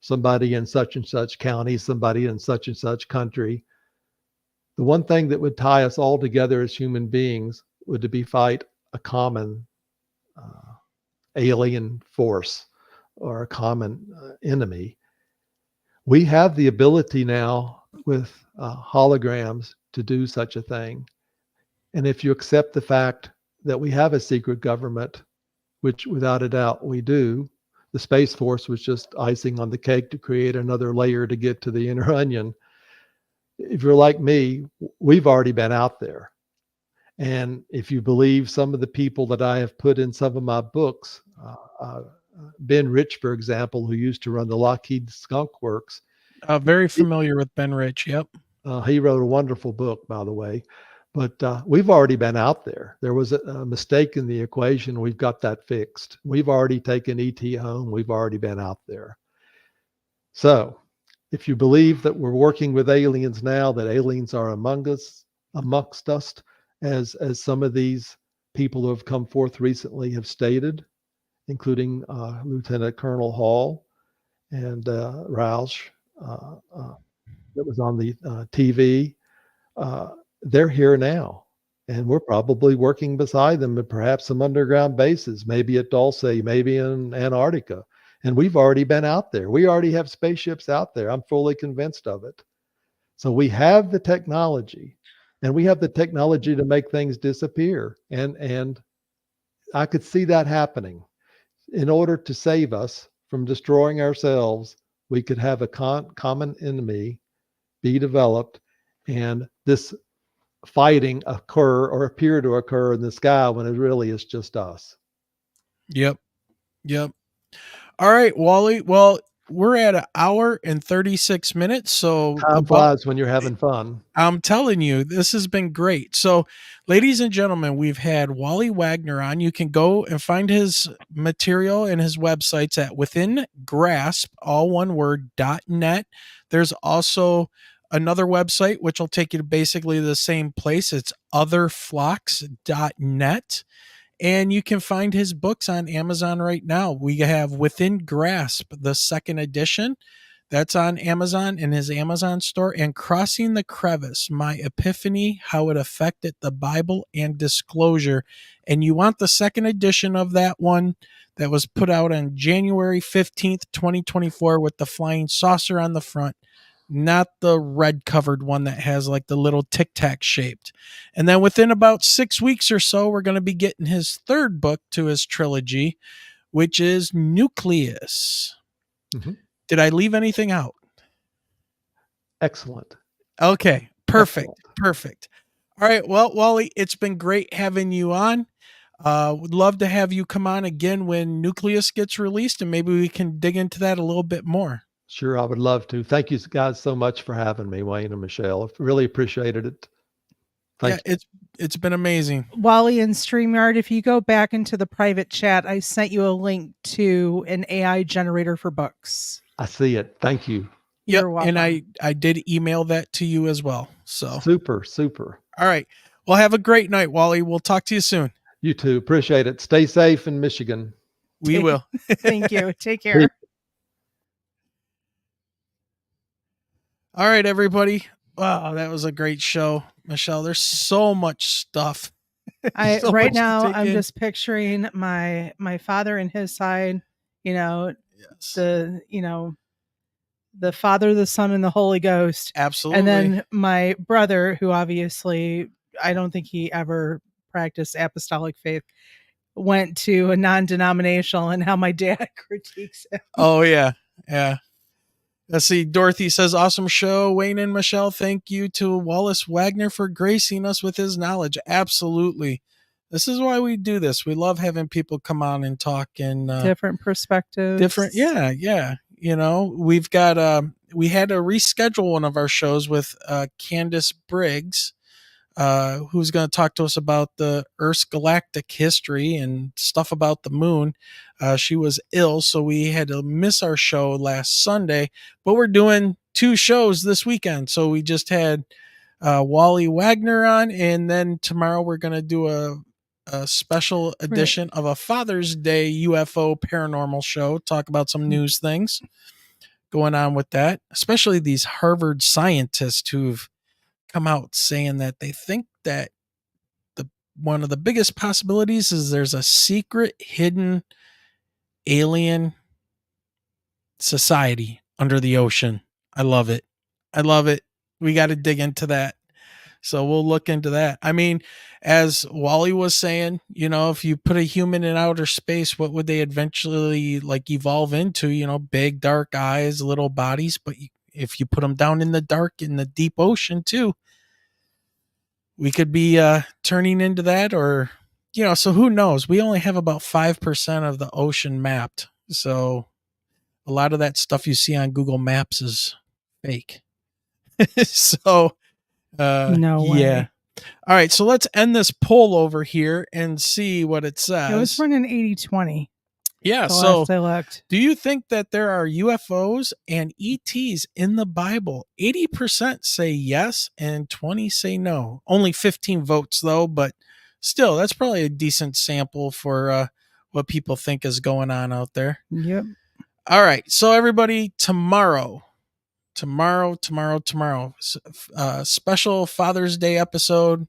[SPEAKER 13] somebody in such and such county, somebody in such and such country. The one thing that would tie us all together as human beings would be fight a common alien force or a common enemy. We have the ability now with holograms to do such a thing. And if you accept the fact that we have a secret government, which without a doubt we do, the Space Force was just icing on the cake to create another layer to get to the inner onion. If you're like me, we've already been out there. And if you believe some of the people that I have put in some of my books, Ben Rich, for example, who used to run the Lockheed Skunk Works.
[SPEAKER 12] Very familiar with Ben Rich. Yep.
[SPEAKER 13] He wrote a wonderful book, by the way. But we've already been out there. There was a mistake in the equation. We've got that fixed. We've already taken ET home. We've already been out there. So if you believe that we're working with aliens now, that aliens are amongst us, as some of these people who have come forth recently have stated, including Lieutenant Colonel Hall and Roush, that was on the TV. They're here now, and we're probably working beside them at perhaps some underground bases, maybe at Dulce, maybe in Antarctica. And we've already been out there. We already have spaceships out there. I'm fully convinced of it. So we have the technology, and we have the technology to make things disappear. And I could see that happening. In order to save us from destroying ourselves, we could have a common enemy be developed, and this fighting occur or appear to occur in the sky when it really is just us.
[SPEAKER 12] Yep. All right, Wally. Well, we're at 1 hour and 36 minutes. So
[SPEAKER 13] time flies when you're having fun.
[SPEAKER 12] I'm telling you, this has been great. So, ladies and gentlemen, we've had Wally Wagner on. You can go and find his material and his websites at withingrasp, all one word, .net. There's also another website, which will take you to basically the same place. It's otherflocks.net. And you can find his books on Amazon right now. We have Within Grasp, the second edition. That's on Amazon in his Amazon store. And Crossing the Crevice, My Epiphany, How It Affected the Bible and Disclosure. And you want the second edition of that one that was put out on January 15th, 2024 with the flying saucer on the front. Not the red covered one that has like the little Tic-Tac shaped. And then within about 6 weeks or so, we're going to be getting his third book to his trilogy, which is Nucleus.
[SPEAKER 13] Mm-hmm.
[SPEAKER 12] Did I leave anything out?
[SPEAKER 13] Excellent.
[SPEAKER 12] Okay, perfect. Perfect. All right. Well, Wally, it's been great having you on. Would love to have you come on again when Nucleus gets released, and maybe we can dig into that a little bit more.
[SPEAKER 13] Sure, I would love to. Thank you guys so much for having me, Wayne and Michelle. I've really appreciated it. Thank you.
[SPEAKER 12] It's been amazing.
[SPEAKER 11] Wally and StreamYard, if you go back into the private chat, I sent you a link to an AI generator for books.
[SPEAKER 13] I see it. Thank you.
[SPEAKER 12] Yep, and I did email that to you as well. So
[SPEAKER 13] super.
[SPEAKER 12] All right. Well, have a great night, Wally. We'll talk to you soon.
[SPEAKER 13] You too. Appreciate it. Stay safe in Michigan.
[SPEAKER 12] We will.
[SPEAKER 11] Thank you. Take care.
[SPEAKER 12] All right, everybody. Wow, that was a great show. Michelle, there's so much stuff.
[SPEAKER 11] Right now I'm just picturing my father and his side, the Father, the Son, and the Holy Ghost.
[SPEAKER 12] Absolutely.
[SPEAKER 11] And then my brother, who obviously I don't think he ever practiced apostolic faith, went to a non-denominational, and how my dad critiques him.
[SPEAKER 12] Oh yeah. Let's see. Dorothy says, awesome show, Wayne and Michelle. Thank you to Wallace Wagner for gracing us with his knowledge. Absolutely. This is why we do this. We love having people come on and talk and
[SPEAKER 11] different perspectives.
[SPEAKER 12] Yeah. We've got we had to reschedule one of our shows with Candace Briggs, who's going to talk to us about the Earth's galactic history and stuff about the moon. She was ill, so we had to miss our show last Sunday, but we're doing 2 shows this weekend. So we just had Wally Wagner on, and then tomorrow we're going to do a special edition of a Father's Day UFO paranormal show. Talk about some news things going on with that, especially these Harvard scientists who've come out saying that they think that one of the biggest possibilities is there's a secret hidden alien society under the ocean. I love it. I love it. We got to dig into that. So we'll look into that. I mean, as Wally was saying, if you put a human in outer space, what would they eventually evolve into? Big dark eyes, little bodies. But if you put them down in the dark, in the deep ocean too, we could be turning into that, or so who knows? We only have about 5% of the ocean mapped. So a lot of that stuff you see on Google Maps is fake. So
[SPEAKER 11] no way.
[SPEAKER 12] Yeah. All right, so let's end this poll over here and see what it says.
[SPEAKER 11] It was running 80-20.
[SPEAKER 12] Yeah,
[SPEAKER 11] so last I looked.
[SPEAKER 12] Do you think that there are UFOs and ETs in the Bible? 80% say yes and 20 say no. Only 15 votes though, but still, that's probably a decent sample for what people think is going on out there.
[SPEAKER 11] Yep.
[SPEAKER 12] All right, so everybody, tomorrow, special Father's Day episode.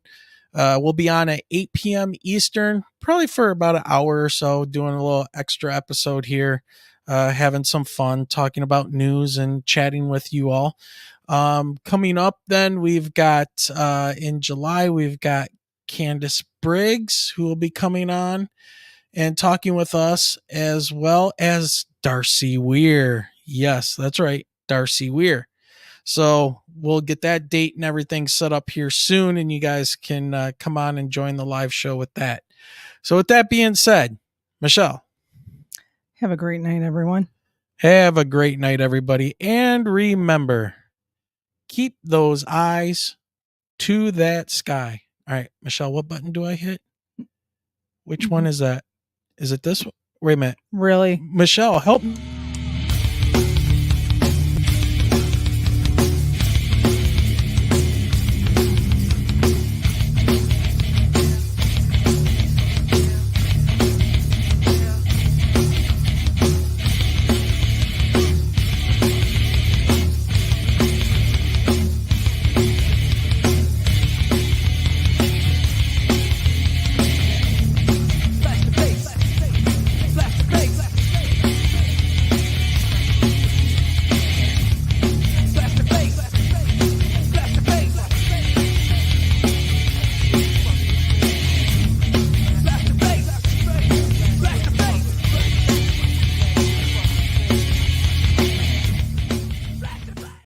[SPEAKER 12] We'll be on at 8 p.m. Eastern, probably for about an hour or so, doing a little extra episode here, having some fun, talking about news and chatting with you all. Coming up then, we've got, in July, we've got Candace Briggs, who will be coming on and talking with us, as well as Darcy Weir. Yes, that's right, Darcy Weir. So we'll get that date and everything set up here soon, and you guys can come on and join the live show with that. So with that being said, Michelle.
[SPEAKER 11] Have a great night, everyone.
[SPEAKER 12] Have a great night, everybody. And remember, keep those eyes to that sky. All right, Michelle, what button do I hit? Which one is that? Is it this one? Wait a minute.
[SPEAKER 11] Really?
[SPEAKER 12] Michelle, help me.